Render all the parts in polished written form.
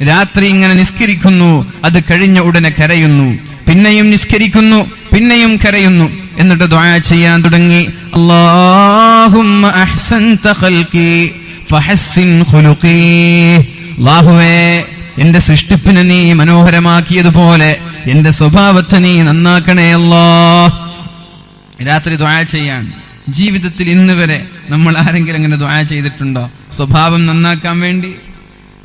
രാത്രി ഇങ്ങനെ നിസ്കരിക്കുന്നു, അത് കഴിഞ്ഞ ഉടനെ കരയുന്നു, പിന്നെയും നിസ്കരിക്കുന്നു, പിന്നെയും കരയുന്നു. എന്നിട്ട് ദുആ ചെയ്യാൻ തുടങ്ങി. അല്ലാഹുമ്മ അഹ്സൻത ഖൽഖി ഫഹസ്സിൻ ഖുലുഖി. അല്ലാഹുവേ, എന്റെ സൃഷ്ടിപ്പിനെ നീ മനോഹരമാക്കിയതുപോലെ എന്റെ സ്വഭാവത്തെ നീ നന്നാക്കണേ അല്ലാഹ്. രാത്രി ദുആ ചെയ്യാൻ. ജീവിതത്തിൽ ഇന്ന് വരെ നമ്മൾ ആരെങ്കിലും അങ്ങനെ ദുആ ചെയ്തിട്ടുണ്ടോ? സ്വഭാവം നന്നാക്കാൻ വേണ്ടി,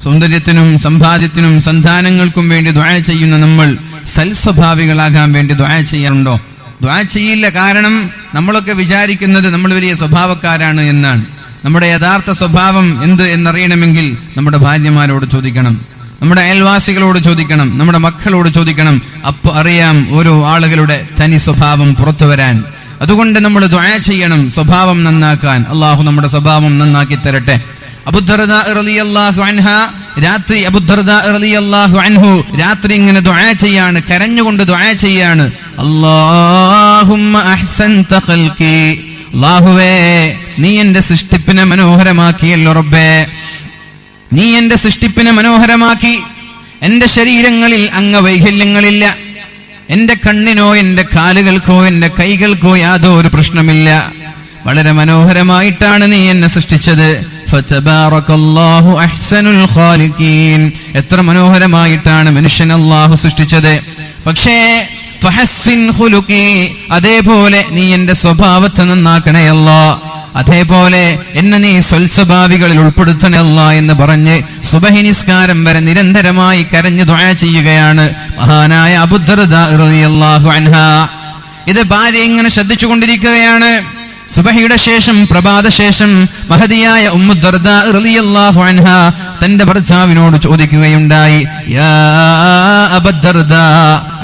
സൗന്ദര്യത്തിനും സമ്പാദ്യത്തിനും സന്താനങ്ങൾക്കും വേണ്ടി ദുആ ചെയ്യുന്ന നമ്മൾ സൽസ്വഭാവികളാകാൻ വേണ്ടി ദുആ ചെയ്യാറുണ്ടോ? ദുആ ചെയ്യില്ല. കാരണം നമ്മളൊക്കെ വിചാരിക്കുന്നത് നമ്മൾ വലിയ സ്വഭാവക്കാരാണ് എന്നാണ്. നമ്മുടെ യഥാർത്ഥ സ്വഭാവം എന്ത് എന്നറിയണമെങ്കിൽ നമ്മുടെ ഭാര്യമാരോട് ചോദിക്കണം, നമ്മുടെ അയൽവാസികളോട് ചോദിക്കണം, നമ്മുടെ മക്കളോട് ചോദിക്കണം. അപ്പോൾ അറിയാം ഓരോ ആളുകളുടെ തനി സ്വഭാവം പുറത്തു വരാൻ. അതുകൊണ്ട് നമ്മൾ ദുആ ചെയ്യണം സ്വഭാവം നന്നാക്കാൻ. അള്ളാഹു നമ്മുടെ സ്വഭാവം നന്നാക്കി തരട്ടെ. അബൂദർദാ റളിയല്ലാഹു അൻഹാ രാത്രി രാത്രി ഇങ്ങനെ ദുആ ചെയ്യാണ്, കരഞ്ഞുകൊണ്ട് ദുആ ചെയ്യാണ്. അല്ലാഹുമ്മ അഹ്സൻത ഖൽഖി. അല്ലാഹുവേ, നീ എന്റെ സൃഷ്ടിപ്പിനെ മനോഹരമാക്കിയല്ലോ റബ്ബേ. നീ എന്റെ സൃഷ്ടിപ്പിനെ മനോഹരമാക്കി. എന്റെ ശരീരങ്ങളിൽ അംഗവൈകല്യങ്ങളില്ല. എന്റെ കണ്ണിനോ എന്റെ കാലുകൾക്കോ എന്റെ കൈകൾക്കോ യാതൊരു പ്രശ്നമില്ല. വളരെ മനോഹരമായിട്ടാണ് നീ എന്നെ സൃഷ്ടിച്ചത്. ഫതബാറകല്ലാഹു അഹ്സനുൽ ഖാലിഖീൻ. എത്ര മനോഹരമായിട്ടാണ് മനുഷ്യൻ അല്ലാഹു സൃഷ്ടിച്ചത്. പക്ഷേ ഫഹസ്സിൻ ഖുലുഖി, അതേപോലെ നീ എന്റെ സ്വഭാവത്തെ നന്നാക്കണേ അല്ലാഹ്. അതേപോലെ എന്നെ നീ സ്വൽസ്വഭാവികളിൽ ഉൾപ്പെടുത്തണേ അല്ലാഹ് എന്ന് പറഞ്ഞ് സുബഹി നിസ്കാരം വരെ നിരന്തരമായി കരഞ്ഞു ദുആ ചെയ്യുകയാണ് മഹാനായ അബൂദർദാ റളിയല്ലാഹു അൻഹാ. ഇത് ഭാര്യ ഇങ്ങനെ ശ്രദ്ധിച്ചുകൊണ്ടിരിക്കുകയാണ്. സുബഹിയുടെ ശേഷം, പ്രഭാതശേഷം മഹദിയായ ഉമ്മു ദർദാ റളിയല്ലാഹു അൻഹാ തന്റെ ഭർത്താവിനോട് ചോദിക്കുകയുണ്ടായി. യാ അബൂദർദാ,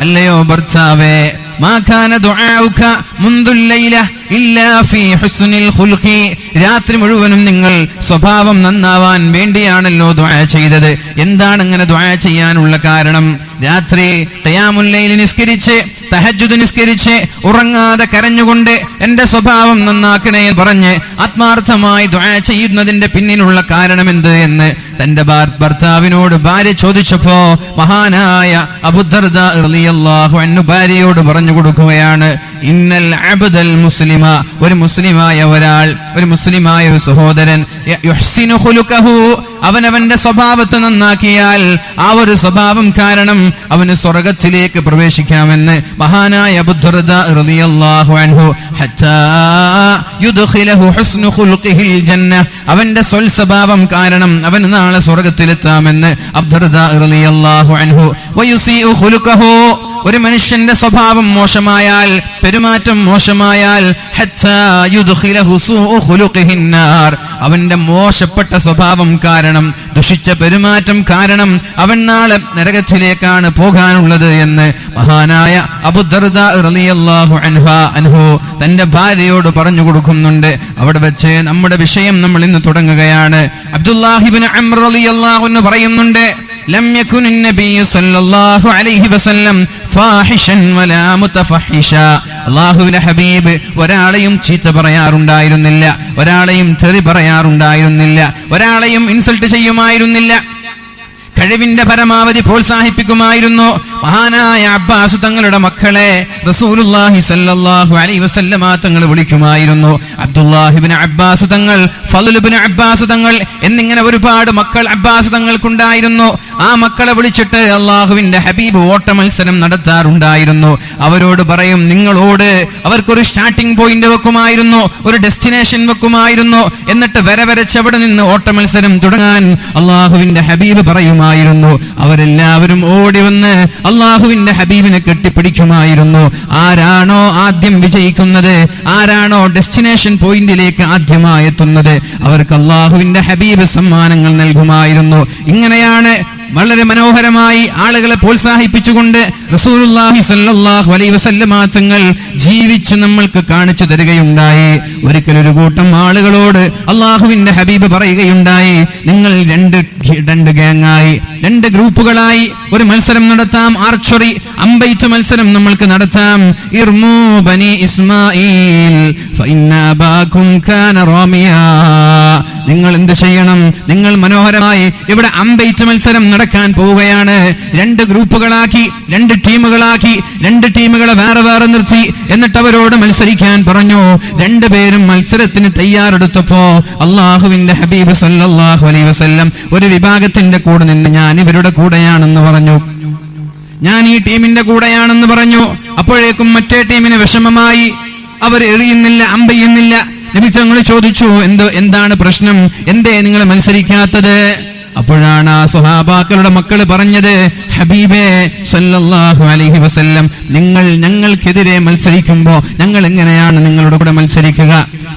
അല്ലയോ ഭർത്താവേ, മാ കാന ദുആഉക മുൻദുൽ ലൈല ഇല്ലാ ഫീ ഹുസ്നിൽ ഖുൽഖി. രാത്രി മുഴുവനും നിങ്ങൾ സ്വഭാവം നന്നാവാൻ വേണ്ടിയാണല്ലോ ദുആ ചെയ്തത്. എന്താണ് അങ്ങനെ ദുആ ചെയ്യാനുള്ള കാരണം? രാത്രി ഖിയാമുൽ ലൈൽ നിസ്കരിച്ച്, തഹജ്ജുദ് നിസ്കരിച്ച് ഉറങ്ങാതെ കരഞ്ഞുകൊണ്ട് എന്റെ സ്വഭാവം നന്നാക്കണേ പറഞ്ഞ് ആത്മാർത്ഥമായി ദുആ ചെയ്യുന്നതിന്റെ പിന്നിലുള്ള കാരണം എന്ത് എന്ന് തന്റെ ഭർത്താവിനോട് ഭാര്യ ചോദിച്ചപ്പോ മഹാനായ അബൂദർദാ റളിയല്ലാഹു അൻഹു ഭാര്യയോട് പറഞ്ഞു കൊടുക്കുകയാണ്. ഇന്നൽ അബ്ദൽ മുസ്ലിമ, ഒരു മുസ്ലിമായ ഒരാൾ, ഒരു മുസ്ലിമായ ഒരു സഹോദരൻ, യുഹ്സിനു ഖുലുഖഹു, അവനവന്റെ സ്വഭാവത്തെ നന്നാക്കിയാൽ ആ ഒരു സ്വഭാവം കാരണം അവന് സ്വർഗ്ഗത്തിലേക്ക് പ്രവേശിക്കാമെന്ന് മഹാനായ അബൂദർദാ റളിയല്ലാഹു അൻഹു. ഹത്താ യുദ്ഖിലഹു ഹുസ്നു ഖുൽഖിഹിൽ ജന്ന, അവന്റെ സ്വൽസ്വഭാവം കാരണം അവൻ നാളെ സ്വർഗ്ഗത്തിലെത്താമെന്ന് അബൂദർദാ റളിയല്ലാഹു അൻഹു. വയുസീഉ ഖുലുഖഹു, ഒരു മനുഷ്യന്റെ സ്വഭാവം മോശമായാൽ, പെരുമാറ്റം മോശമായാൽ, ഹത്താ യുദ്ഖിലഹു സൂഉ ഖുലുഖിഹിൻ നാർ, അവന്റെ മോശപ്പെട്ട സ്വഭാവം കാരണം, ദുഷിച്ച പെരുമാറ്റം കാരണം അവൻ നാളെ നരകത്തിലേക്കാണ് പോകാനുള്ളത് എന്ന് മഹാനായ അബൂദർദാ റളിയല്ലാഹു അൻഹു തന്റെ ഭാര്യയോട് പറഞ്ഞു കൊടുക്കുന്നുണ്ട്. അവിടെ വെച്ച് നമ്മുടെ വിഷയം നമ്മൾ ഇന്ന് തുടങ്ങുകയാണ്. അബ്ദുല്ലാഹി ഇബ്നു അംർ റളിയല്ലാഹു അൻഹു പറയുന്നുണ്ട്, ലം യകുൻ നബി സല്ലല്ലാഹു അലൈഹി വസല്ലം ഫാഹിഷൻ വലാ മുതഫഹിഷ. അല്ലാഹുവിന്റെ ഹബീബ് ഒരാളെയും ചീത്ത പറയാറുണ്ടായിരുന്നില്ല, ഒരാളെയും തെറി പറയാറുണ്ടായിരുന്നില്ല, ഒരാളെയും ഇൻസൾട്ട് ചെയ്യുമായിരുന്നില്ല. കഴിവിന്റെ പരമാവധി പ്രോത്സാഹിപ്പിക്കുമായിരുന്നു. മഹാനായ അബ്ബാസ് തങ്ങളുടെ മക്കളെ റസൂലുള്ളാഹി സ്വല്ലല്ലാഹു അലൈഹി വസല്ലമ തങ്ങൾ വിളിക്കുമായിരുന്നു. അബ്ദുല്ലാഹി ഇബ്നു അബ്ബാസ് തങ്ങൾ, ഫളൽ ഇബ്നു അബ്ബാസ് തങ്ങൾ എന്നിങ്ങനെ ഒരുപാട് മക്കൾ അബ്ബാസ് തങ്ങൾക്കുണ്ടായിരുന്നു. ആ മക്കളെ വിളിച്ചിട്ട് അള്ളാഹുവിന്റെ ഹബീബ് ഓട്ട മത്സരം നടത്താറുണ്ടായിരുന്നു. അവരോട് പറയും, നിങ്ങളോട് അവർക്കൊരു സ്റ്റാർട്ടിംഗ് പോയിന്റ് വെക്കുമായിരുന്നു, ഒരു ഡെസ്റ്റിനേഷൻ വെക്കുമായിരുന്നു. എന്നിട്ട് വരവരച്ച് അവിടെ നിന്ന് ഓട്ട മത്സരം തുടങ്ങാൻ അള്ളാഹുവിന്റെ ഹബീബ് പറയുമായിരുന്നു. അവരെല്ലാവരും ഓടി വന്ന് അള്ളാഹുവിന്റെ ഹബീബിനെ കെട്ടിപ്പിടിക്കുമായിരുന്നു. ആരാണോ ആദ്യം വിജയിക്കുന്നത്, ആരാണോ ഡെസ്റ്റിനേഷൻ പോയിന്റിലേക്ക് ആദ്യമായി എത്തുന്നത്, അവർക്ക് അള്ളാഹുവിന്റെ ഹബീബ് സമ്മാനങ്ങൾ നൽകുമായിരുന്നു. ഇങ്ങനെയാണ് വളരെ മനോഹരമായി ആളുകളെ പ്രോത്സാഹിപ്പിച്ചുകൊണ്ട് റസൂലുള്ളാഹി സ്വല്ലല്ലാഹു അലൈഹി വസല്ലമ തങ്ങൾ ജീവിച്ച് നമ്മൾക്ക് കാണിച്ചു തരികയുണ്ടായി. ഒരിക്കൽ ഒരു കൂട്ടം ആളുകളോട് അള്ളാഹുവിന്റെ ഹബീബ് പറയുകയുണ്ടായി, നിങ്ങൾ രണ്ട് ഗാങ്ങായി, രണ്ട് ഗ്രൂപ്പുകളായി ഒരു മത്സരം നടത്താം. ആർച്ചറി, അമ്പെയ്ത്ത് മത്സരം നമ്മൾക്ക് നടത്താം. ഇർമൂ ബനി ഇസ്മാഈൽ ഫഇന്ന അബാകും കാന റാമിയാ. നിങ്ങൾ എന്ത് ചെയ്യണം? നിങ്ങൾ മനോഹരമായി ഇവിടെ അമ്പെയ്ത്ത് മത്സരം നടക്കാൻ പോവുകയാണ്. 2 ഗ്രൂപ്പുകളാക്കി, 2 ടീമുകളാക്കി, 2 ടീമുകളെ വേറെ വേറെ നിർത്തി. എന്നിട്ട് അവരോട് മത്സരിക്കാൻ പറഞ്ഞു. 2 പേരും മത്സരത്തിന് തയ്യാറെടുത്തപ്പോ അള്ളാഹുവിന്റെ ഹബീബ് സല്ലല്ലാഹു അലൈഹി വസല്ലം ഒരു വിഭാഗത്തിന്റെ കൂടെ നിന്ന് ഞാൻ ഇവരുടെ കൂടെയാണെന്ന് പറഞ്ഞു, ഞാൻ ഈ ടീമിന്റെ കൂടെയാണെന്ന് പറഞ്ഞു. അപ്പോഴേക്കും മറ്റേ ടീമിന് വിഷമമായി. അവർ എറിയുന്നില്ല, അമ്പെയ്യുന്നില്ല. നബി തങ്ങൾ ചോദിച്ചു, എന്താണ് പ്രശ്നം? എന്തേ നിങ്ങൾ മത്സരിക്കാത്തത്? അപ്പോഴാണ് ആ സ്വഹാബാക്കളുടെ മക്കൾ പറഞ്ഞത്, ഹബീബേ സല്ലല്ലാഹു അലൈഹി വസല്ലം, നിങ്ങൾ ഞങ്ങൾക്കെതിരെ മത്സരിക്കുമ്പോ ഞങ്ങൾ എങ്ങനെയാണ് നിങ്ങളുടെ കൂടെ മത്സരിക്കുക?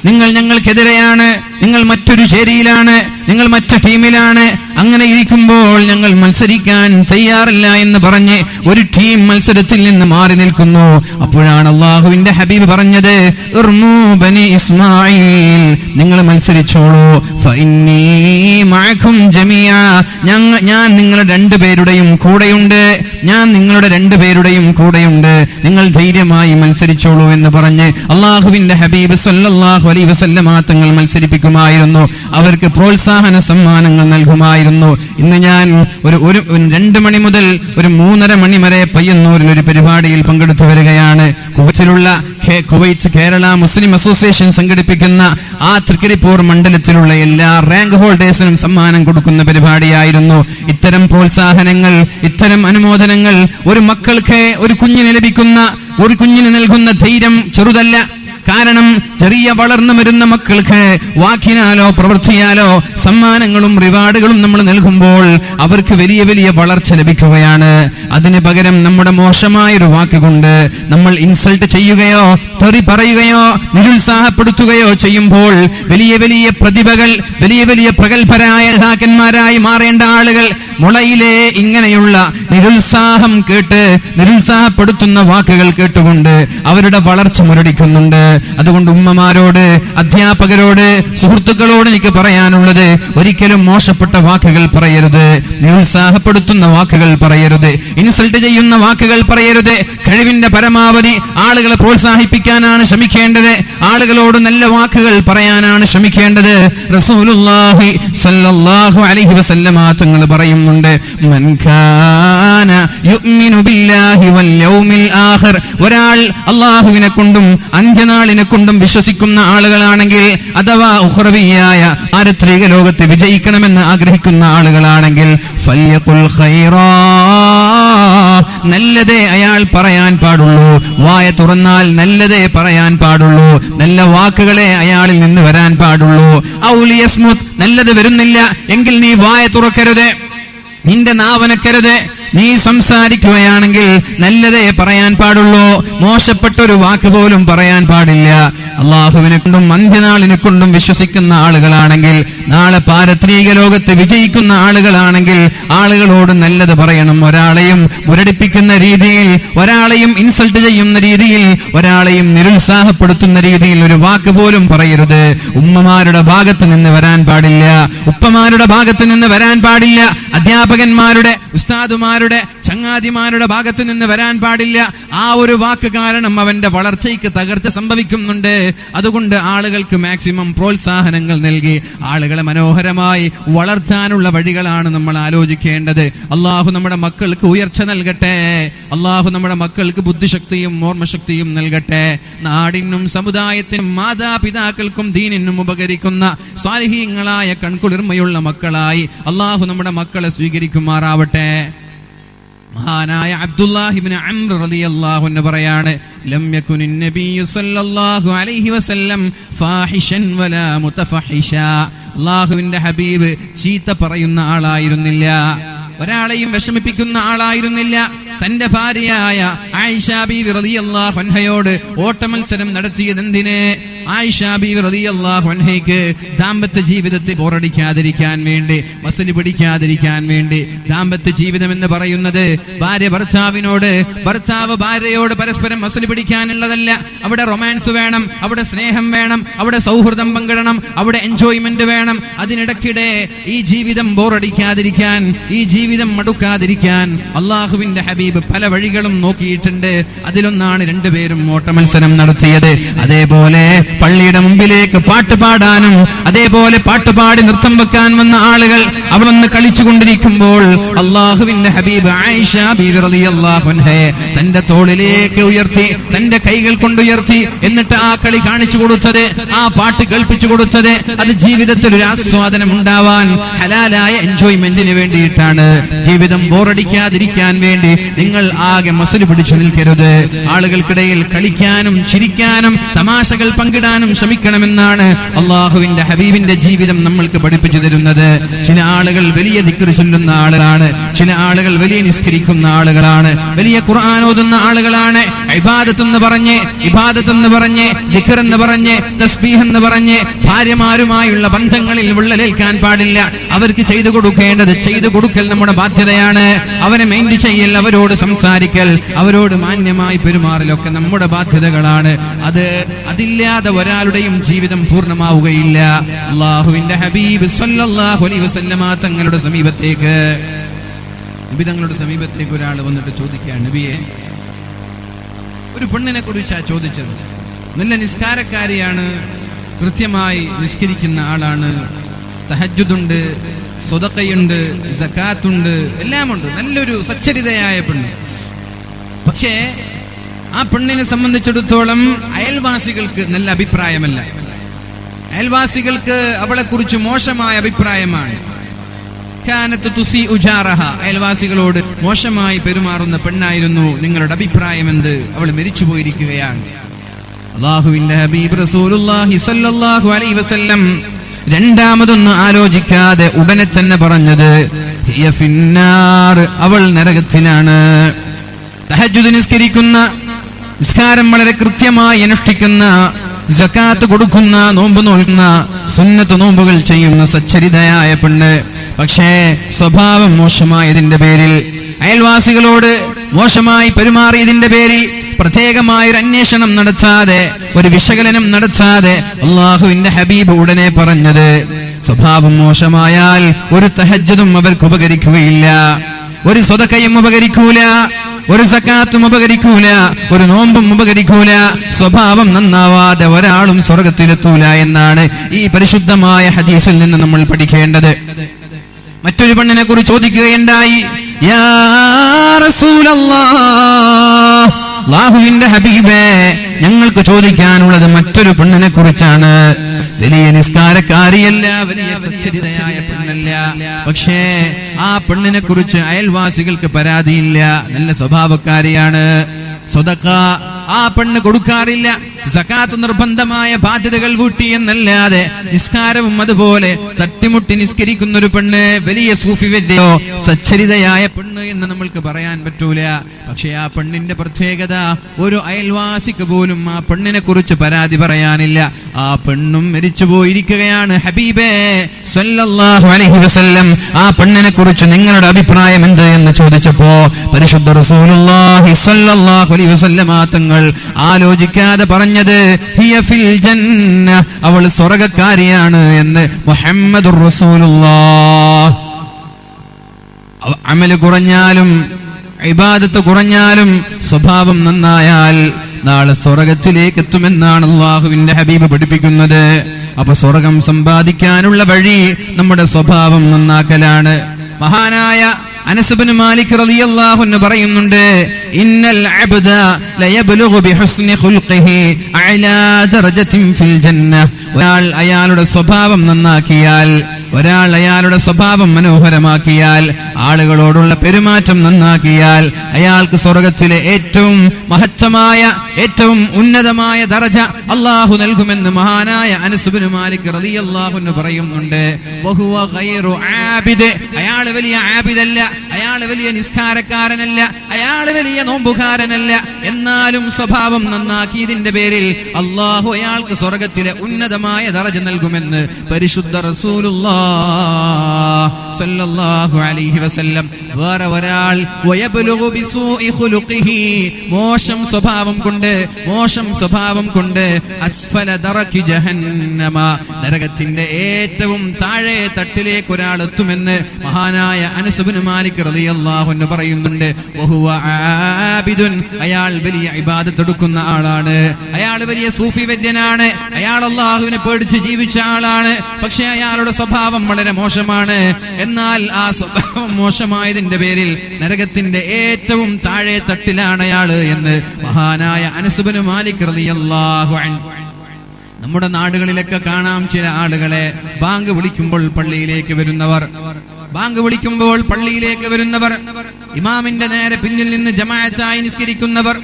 നിങ്ങൾ ഞങ്ങൾക്കെതിരെയാണ്, നിങ്ങൾ മറ്റൊരു ചേരിയിലാണ്, നിങ്ങൾ മറ്റു ടീമിലാണ്. അങ്ങനെ ഇരിക്കുമ്പോൾ ഞങ്ങൾ മത്സരിക്കാൻ തയ്യാറില്ല എന്ന് പറഞ്ഞ് ഒരു ടീം മത്സരത്തിൽ നിന്ന് മാറി നിൽക്കുന്നു. അപ്പോഴാണ് അള്ളാഹുവിന്റെ ഹബീബ് പറഞ്ഞത്, ഇർമൂ ബനി ഇസ്മായിൽ, നിങ്ങൾ മത്സരിച്ചോളൂ. ഫഇന്നീ മഅകും ജമീഅ, ഞാൻ നിങ്ങളുടെ 2 പേരുടെയും കൂടെയുണ്ട്, ഞാൻ നിങ്ങളുടെ 2 പേരുടെയും കൂടെയുണ്ട്, നിങ്ങൾ ധൈര്യമായി മത്സരിച്ചോളൂ എന്ന് പറഞ്ഞ് അള്ളാഹുവിന്റെ ഹബീബ് സല്ലല്ലാഹു അലൈഹി വസല്ലം തങ്ങൾ മത്സരിപ്പിക്കുമായിരുന്നു. അവർക്ക് പ്രോത്സാഹന സമ്മാനങ്ങൾ നൽകുമായിരുന്നു. ഇന്ന് ഞാൻ ഒരു 2 മണി മുതൽ ഒരു 3:30 മണി വരെ പയ്യന്നൂരിൽ ഒരു പരിപാടിയിൽ പങ്കെടുത്തു വരികയാണ്. കുവൈറ്റ് കേരള മുസ്ലിം അസോസിയേഷൻ സംഘടിപ്പിക്കുന്ന ആ തൃക്കരിപ്പൂർ മണ്ഡലത്തിലുള്ള എല്ലാ റാങ്ക് ഹോൾഡേഴ്സിനും സമ്മാനം കൊടുക്കുന്ന പരിപാടിയായിരുന്നു. ഇത്തരം പ്രോത്സാഹനങ്ങൾ, ഇത്തരം അനുമോദനങ്ങൾ ഒരു മക്കൾക്ക്, ഒരു കുഞ്ഞിന് നൽകുന്ന ധൈര്യം ചെറുതല്ല. കാരണം ചെറിയ വളർന്നു വരുന്ന മക്കൾക്ക് വാക്കിനാലോ പ്രവൃത്തിയാലോ സമ്മാനങ്ങളും റിവാർഡുകളും നമ്മൾ നൽകുമ്പോൾ അവർക്ക് വലിയ വലിയ വളർച്ച ലഭിക്കുകയാണ്. അതിന് പകരം നമ്മുടെ മോശമായൊരു വാക്കുകൊണ്ട് നമ്മൾ ഇൻസൾട്ട് ചെയ്യുകയോ തെറി പറയുകയോ നിരുത്സാഹപ്പെടുത്തുകയോ ചെയ്യുമ്പോൾ വലിയ വലിയ പ്രതിഭകൾ, വലിയ വലിയ പ്രഗത്ഭരായ നേതാക്കന്മാരായി മാറേണ്ട ആളുകൾ മുളയിലെ ഇങ്ങനെയുള്ള നിരുത്സാഹം കേട്ട്, നിരുത്സാഹപ്പെടുത്തുന്ന വാക്കുകൾ കേട്ടുകൊണ്ട് അവരുടെ വളർച്ച മുരടിക്കുന്നുണ്ട്. അതുകൊണ്ട് ഉമ്മമാരോട്, അധ്യാപകരോട്, സുഹൃത്തുക്കളോട് എനിക്ക് പറയാനുള്ളത്, ഒരിക്കലും മോശപ്പെട്ട വാക്കുകൾ പറയരുത്, നിരുത്സാഹപ്പെടുത്തുന്ന വാക്കുകൾ പറയരുത്, ഇൻസൾട്ട് ചെയ്യുന്ന വാക്കുകൾ പറയരുത്. കഴിവിന്റെ പരമാവധി ആളുകളെ പ്രോത്സാഹിപ്പിക്കാനാണ് ശ്രമിക്കേണ്ടത്, ആളുകളോട് നല്ല വാക്കുകൾ പറയാനാണ് ശ്രമിക്കേണ്ടത്. റസൂലുള്ളാഹി സ്വല്ലല്ലാഹു അലൈഹി വസല്ലമ തങ്ങൾ പറയുന്നുണ്ട്, മൻ കാന യുഅ്മിനു ബില്ലാഹി വൽ യൗമിൽ ആഖിർ, ഒരാൾ അല്ലാഹുവിനെ കൊണ്ടും അന്ത്യനാളിനെ കൊണ്ടും വിശ്വസിക്കുന്ന ആളുകളാണെങ്കിൽ, അഥവാ ഉഖ്റവിയായ പാരത്രിക ലോകത്ത് വിജയിക്കണമെന്ന് ആഗ്രഹിക്കുന്ന ആളുകളാണെങ്കിൽ, ഫല്യഖുൽ ഖൈറാ, നല്ലതേ അയാൾ പറയാൻ പാടുള്ളൂ. വായ തുറന്നാൽ നല്ലതേ പറയാൻ പാടുള്ളൂ, നല്ല വാക്കുകളെ അയാളിൽ നിന്ന് വരാൻ പാടുള്ളൂ. ഔ ലിയസ്മുത്, നല്ലത് വരുന്നില്ല എങ്കിൽ നീ വായ തുറക്കരുത്, നിന്റെ നാവനക്കരുത്. നീ സംസാരിക്കുകയാണെങ്കിൽ നല്ലതേ പറയാൻ പാടുള്ളൂ, മോശപ്പെട്ടൊരു വാക്ക് പോലും പറയാൻ പാടില്ല. അള്ളാഹുവിനെ കൊണ്ടും അന്ത്യനാളിനെ കൊണ്ടും വിശ്വസിക്കുന്ന ആളുകളാണെങ്കിൽ, നാളെ പാരത്രിക ലോകത്ത് വിജയിക്കുന്ന ആളുകളാണെങ്കിൽ ആളുകളോട് നല്ലത് പറയണം. ഒരാളെയും മുരടിപ്പിക്കുന്ന രീതിയിൽ, ഒരാളെയും ഇൻസൾട്ട് ചെയ്യുന്ന രീതിയിൽ, ഒരാളെയും നിരുത്സാഹപ്പെടുത്തുന്ന രീതിയിൽ ഒരു വാക്ക് പോലും പറയരുത്. ഉമ്മമാരുടെ ഭാഗത്ത് നിന്ന് വരാൻ പാടില്ല, ഉപ്പമാരുടെ ഭാഗത്ത് നിന്ന് വരാൻ പാടില്ല, അധ്യാപകന്മാരുടെ, ഉസ്താദുമാരുടെ, ചങ്ങാതിമാരുടെ ഭാഗത്ത് നിന്ന് വരാൻ പാടില്ല. ആ ഒരു വാക്ക് കാരണം അവന്റെ വളർച്ചയ്ക്ക് തകർച്ച സംഭവിക്കുന്നുണ്ട്. അതുകൊണ്ട് ആളുകൾക്ക് മാക്സിമം പ്രോത്സാഹനങ്ങൾ നൽകി ആളുകളെ മനോഹരമായി വളർത്താനുള്ള വഴികളാണ് നമ്മൾ ആലോചിക്കേണ്ടത്. അള്ളാഹു നമ്മുടെ മക്കൾക്ക് ഉയർച്ച നൽകട്ടെ, അള്ളാഹു നമ്മുടെ മക്കൾക്ക് ബുദ്ധിശക്തിയും ഓർമ്മശക്തിയും നൽകട്ടെ. നാടിനും സമുദായത്തിനും മാതാപിതാക്കൾക്കും ദീനിനും ഉപകരിക്കുന്ന സ്വാലിഹീങ്ങളായ കൺകുളിർമയുള്ള മക്കളായി അള്ളാഹു നമ്മുടെ മക്കളെ സ്വീകരിക്കുമാറാവട്ടെ. മഹാനായ അബ്ദുല്ലാഹി ഇബ്നു അംർ റളിയല്ലാഹു അൻഹു പറയാണ്, ലം യകുനി നബിയ്യു സല്ലല്ലാഹു അലൈഹി വസല്ലം ഫാഹിഷൻ വലാ മുതഫഹിഷാ, അല്ലാഹുവിന്റെ ഹബീബ് ചീത്ത പറയുന്ന ആളായിരുന്നില്ല, ഒരാളെയും വിഷമിപ്പിക്കുന്ന ആളായിരുന്നില്ല. തന്റെ ഭാര്യയായ ആയിഷ ബീവി റളിയല്ലാഹു അൻഹയോട് ഓട്ടമത്സരം നടത്തിയത് എന്തിന്? ആയിഷ ബീവി റളിയല്ലാഹു അൻഹയ്ക്ക് ദാമ്പത്യ ജീവിതത്തിൽ ബോറടിക്കാതിരിക്കാൻ വേണ്ടി, മസല് പിടിക്കാതിരിക്കാൻ വേണ്ടി. ദാമ്പത്യ ജീവിതം എന്ന് പറയുന്നത് ഭാര്യ ഭർത്താവിനോട്, ഭർത്താവ് ഭാര്യയോട് പരസ്പരം മസല് പിടിക്കാനുള്ളതല്ല. അവിടെ റൊമാൻസ് വേണം, അവിടെ സ്നേഹം വേണം, അവിടെ സൗഹൃദം പങ്കിടണം, അവിടെ എൻജോയ്മെന്റ് വേണം. അതിനിടയ്ക്കിടെ ഈ ജീവിതം ബോറടിക്കാതിരിക്കാൻ, ഈ ജീവിതം മടുക്കാതിരിക്കാൻ അള്ളാഹുവിന്റെ ഹബീബ് പല വഴികളും നോക്കിയിട്ടുണ്ട്. അതിലൊന്നാണ് 2 പേരും ഓട്ടമത്സരം നടത്തിയത്. അതേപോലെ പള്ളിയുടെ മുമ്പിലേക്ക് പാട്ട് പാടാനും അതേപോലെ പാട്ടുപാടി നൃത്തം വെക്കാൻ വന്ന ആളുകൾ അവർ വന്ന് കളിച്ചുകൊണ്ടിരിക്കുമ്പോൾ അള്ളാഹുവിന്റെ ഹബീബ് ആയിഷ ബീവി റളിയല്ലാഹു അൻഹയെ തന്റെ തോളിലേക്ക് ഉയർത്തി, തന്റെ കൈകൾ കൊണ്ടുയർത്തി, എന്നിട്ട് ആ കളി കാണിച്ചു കൊടുത്തത്, ആ പാട്ട് കേൾപ്പിച്ചു കൊടുത്തത് അത് ജീവിതത്തിൽ ഒരു ആസ്വാദനം ഉണ്ടാവാൻ, ഹലാലായ എൻജോയ്മെന്റിന് വേണ്ടിയിട്ടാണ്. ജീവിതം ബോറടിക്കാതിരിക്കാൻ വേണ്ടി നിങ്ങൾ ആകെ മസിൽ പിടിച്ചു നിൽക്കരുത്. ആളുകൾക്കിടയിൽ കളിക്കാനും ചിരിക്കാനും തമാശകൾ പങ്കിടാനും ശ്രമിക്കണമെന്നാണ് അള്ളാഹുവിന്റെ ഹബീബിന്റെ ജീവിതം നമ്മൾക്ക് പഠിപ്പിച്ചു തരുന്നത്. ചില ആളുകൾ വലിയ ദിക്ർ ചൊല്ലുന്ന ആളുകളാണ്, ചില ആളുകൾ വലിയ നിസ്കരിക്കുന്ന ആളുകളാണ്, വലിയ ഖുർആൻ ഓതുന്ന ആളുകളാണ്. ഇബാദത്ത് എന്ന് പറഞ്ഞ് ദിക്ർ എന്ന് പറഞ്ഞ് തസ്ബീഹ് എന്ന് പറഞ്ഞ് ഭാര്യമാരുമായുള്ള ബന്ധങ്ങളിൽ വിള്ളലേൽക്കാൻ പാടില്ല. അവർക്ക് ചെയ്തു കൊടുക്കേണ്ടത് ചെയ്തു കൊടുക്കൽ നമ്മുടെ ബാധ്യതയാണ്. അവരെ മൈൻഡ് ചെയ്യൽ, അവരോട് സംസാരിക്കൽ, അവരോട് മാന്യമായി പെരുമാറലൊക്കെ നമ്മുടെ ബാധ്യതകളാണ്. അതില്ലാതെ ഒരാളുടെയും ജീവിതം പൂർണ്ണമാവുകയില്ല. അല്ലാഹുവിന്റെ ഹബീബ് സല്ലല്ലാഹു അലൈഹി വസല്ലമ തങ്ങളുടെ സമീപത്തേക്ക് ഒരാൾ വന്നിട്ട് ചോദിക്കുകയാണ്, നബിയെ, ഒരു പെണ്ണിനെ കുറിച്ചാ ചോദിച്ചത്. നല്ല നിസ്കാരക്കാരിയാണ്, കൃത്യമായി നിസ്കരിക്കുന്ന ആളാണ്, തഹജ്ജുദുണ്ട്, സ്വതക്കയുണ്ട്, സകാത്തുണ്ട്, എല്ലാമുണ്ട്, നല്ലൊരു സച്ചരിതയായ പെണ്ണ്. പക്ഷേ ആ പെണ്ണിനെ സംബന്ധിച്ചിടത്തോളം അയൽവാസികൾക്ക് നല്ല അഭിപ്രായമല്ല. അയൽവാസികൾക്ക് അവളെ കുറിച്ച് മോശമായ അഭിപ്രായമാണ്. അയൽവാസികളോട് മോശമായി പെരുമാറുന്ന പെണ്ണായിരുന്നു. നിങ്ങളുടെ അഭിപ്രായം എന്ത്? അവൾ മരിച്ചു പോയിരിക്കുകയാണ്. അല്ലാഹുവിന്റെ ഹബീബ് റസൂലുള്ളാഹി സ്വല്ലല്ലാഹു അലൈഹി വസല്ലം രണ്ടാമതൊന്നും ആലോചിക്കാതെ ഉടനെ തന്നെ പറഞ്ഞത്, ഹിയ ഫിന്നാർ, അവൾ നരകത്തിലാണ്. തഹജ്ജുദ് നിസ്കരിക്കുന്ന, നിസ്കാരം വളരെ കൃത്യമായി അനുഷ്ഠിക്കുന്ന, സകാത്ത് കൊടുക്കുന്ന, നോമ്പ് നോൽക്കുന്ന, സുന്നത്ത് നോമ്പുകൾ ചെയ്യുന്ന സച്ചരിതയായ പെണ്ണ്. പക്ഷേ സ്വഭാവം മോശമായതിന്റെ പേരിൽ, അയൽവാസികളോട് മോശമായി പെരുമാറിയതിന്റെ പേരിൽ പ്രത്യേകമായ ഒരു അന്വേഷണം നടത്താതെ, ഒരു വിശകലനം നടത്താതെ അള്ളാഹുവിന്റെ ഹബീബ് ഉടനെ പറഞ്ഞത്, സ്വഭാവം മോശമായാൽ ഒരു തഹജ്ജുദും അവർക്ക് ഉപകരിക്കുകയില്ല, ഒരു സ്വതക്കയും ഉപകരിക്കൂല, ഒരു സകാത്തും ഉപകരിക്കൂല, ഒരു നോമ്പും ഉപകരിക്കൂല. സ്വഭാവം നന്നാവാതെ ഒരാളും സ്വർഗത്തിലെത്തൂല എന്നാണ് ഈ പരിശുദ്ധമായ ഹദീസിൽ നിന്ന് നമ്മൾ പഠിക്കേണ്ടത്. മറ്റൊരു പെണ്ണിനെ കുറിച്ച് ചോദിക്കുകയുണ്ടായി, യാ റസൂലല്ലാഹ്, അല്ലാഹുവിന്റെ ഹബീബേ, ഞങ്ങൾക്ക് ചോദിക്കാനുള്ളത് മറ്റൊരു പെണ്ണിനെ കുറിച്ചാണ്. വലിയ നിസ്കാരക്കാരിയല്ല, വലിയ സച്ചരിതയായ പെണ്ണല്ല, പക്ഷേ ആ പെണ്ണിനെ കുറിച്ച് അയൽവാസികൾക്ക് പരാതിയില്ല, നല്ല സ്വഭാവക്കാരിയാണ്. സ്വതക്ക ആ പെണ്ണ് കൊടുക്കാറില്ല, സകാത്ത് നിർബന്ധമായ ബാധ്യതകൾ വീട്ടി എന്നല്ലാതെ നിസ്കാരവും അതുപോലെ തട്ടിമുട്ടി നിസ്കരിക്കുന്ന ഒരു പെണ്ണ് വലിയ സൂഫി വ്യക്തിയോ സച്ചരിതയായ പെണ്ണ് എന്ന് നമ്മൾക്ക് പറയാൻ പറ്റൂല. പക്ഷെ ആ പെണ്ണിന്റെ പ്രത്യേകത, ഒരു അയൽവാസിക്ക് പോലും ആ പെണ്ണിനെ കുറിച്ച് പരാതി പറയാനില്ല. ആ പെണ്ണും മരിച്ചു പോയിരിക്കുകയാണ്. ഹബീബേ സല്ലല്ലാഹു അലൈഹി വസല്ലം ആ പെണ്ണിനെ കുറിച്ച് നിങ്ങളുടെ അഭിപ്രായം എന്ത് എന്ന് ചോദിച്ചപ്പോ പരിശുദ്ധ റസൂലുള്ളാഹി സല്ലല്ലാഹു അലൈഹി വസല്ലം തങ്ങൾ ആലോചിക്കാതെ പറഞ്ഞത്, ഹിയ ഫിൽ ജന്ന, അവൾ സ്വർഗ്ഗക്കാരിയാണ് എന്ന് മുഹമ്മദുർ റസൂലുള്ളാഹ്. അമല് കുറഞ്ഞാലും ഇബാദത്ത് കുറഞ്ഞാലും സ്വഭാവം നന്നായാൽ നാളെ സ്വർഗത്തിലേക്ക് എത്തുമെന്നാണ് അല്ലാഹുവിന്റെ ഹബീബ് പഠിപ്പിക്കുന്നത്. അപ്പൊ സ്വർഗം സമ്പാദിക്കാനുള്ള വഴി നമ്മുടെ സ്വഭാവം നന്നാക്കലാണ്. മഹാനായ അനസ് ഇബ്നു മാലിക് റളിയല്ലാഹു അൻഹു പറയുന്നുണ്ട്, ഇന്നൽ അബ്ദ ലയബ്ലുഗു ബിഹുസ്നി ഖുൽഖിഹി അഅലാ ദറജത്തിൻ ഫിൽ ജന്ന. ഒരാൾ അയാളുടെ സ്വഭാവം നന്നാക്കിയാൽ, ഒരാൾ അയാളുടെ സ്വഭാവം മനോഹരമാക്കിയാൽ, ആളുകളോടുള്ള പെരുമാറ്റം നന്നാക്കിയാൽ അയാൾക്ക് സ്വർഗത്തിലെ ഏറ്റവും മഹത്തമായ, ഏറ്റവും ഉന്നതമായ ദറജ അല്ലാഹു നൽകുമെന്ന് മഹാനായ അനസ് ഇബ്നു മാലിക് റളിയല്ലാഹു അൻഹു പറയുന്നുണ്ട്. വഹുവ ഗൈറു ആബിദ്, അയാൾ വലിയ ആബിദല്ല, അയാൾ വലിയ നിസ്കാരക്കാരനല്ല, അയാൾ വലിയ നോമ്പുകാരനല്ല, എന്നാലും സ്വഭാവം നന്നാക്കിയതിന്റെ പേരിൽ അല്ലാഹു അയാൾക്ക് സ്വർഗത്തിലെ ഉന്നതമായ ദറജ നൽകുമെന്ന് പരിശുദ്ധ റസൂലുള്ളാഹി സല്ലല്ലാഹു അലൈഹി വസല്ലം. വേറെ ഒരാൾ വയബ്ലുഗു ബിസൂഇ ഖുലുഖിഹി, മോശം സ്വഭാവം കൊണ്ട് അസ്ഫല ദറകി ജഹന്നമ, നരകത്തിന്റെ ഏറ്റവും താഴെ തട്ടിലേക്ക് ഒരാൾ എത്തുമെന്ന് മഹാനായ അനസ് ഇബ്നു മാലിക് റളിയല്ലാഹു റളിയല്ലാഹു അൻഹു പറയുന്നുണ്ട്, വഹുവ ആബിദുൻ, അയാൾ വലിയ ഇബാദത്ത് എടുക്കുന്ന ആളാണ്, അയാൾ വലിയ സൂഫി വര്യനാണ്, അയാൾ അല്ലാഹുവിനെ പേടിച്ച് ജീവിച്ച ആളാണ്. പക്ഷെ അയാളുടെ സ്വഭാവം വളരെ മോശമാണ്. എന്നാൽ ആ സ്വഭാവം മോശമായതിന്റെ പേരിൽ നരകത്തിന്റെ ഏറ്റവും താഴെ തട്ടിലാണ് അയാള് എന്ന് മഹാനായ അനസ് ഇബ്നു മാലിക് റളിയല്ലാഹു അൻഹു. നമ്മുടെ നാടുകളിലൊക്കെ കാണാം ചില ആളുകളെ ബാങ്ക് വിളിക്കുമ്പോൾ പള്ളിയിലേക്ക് വരുന്നവർ, ഇമാമിന്റെ നേരെ പിന്നിൽ നിന്ന് ജമാഅത്തായി നിസ്കരിക്കുന്നവർ,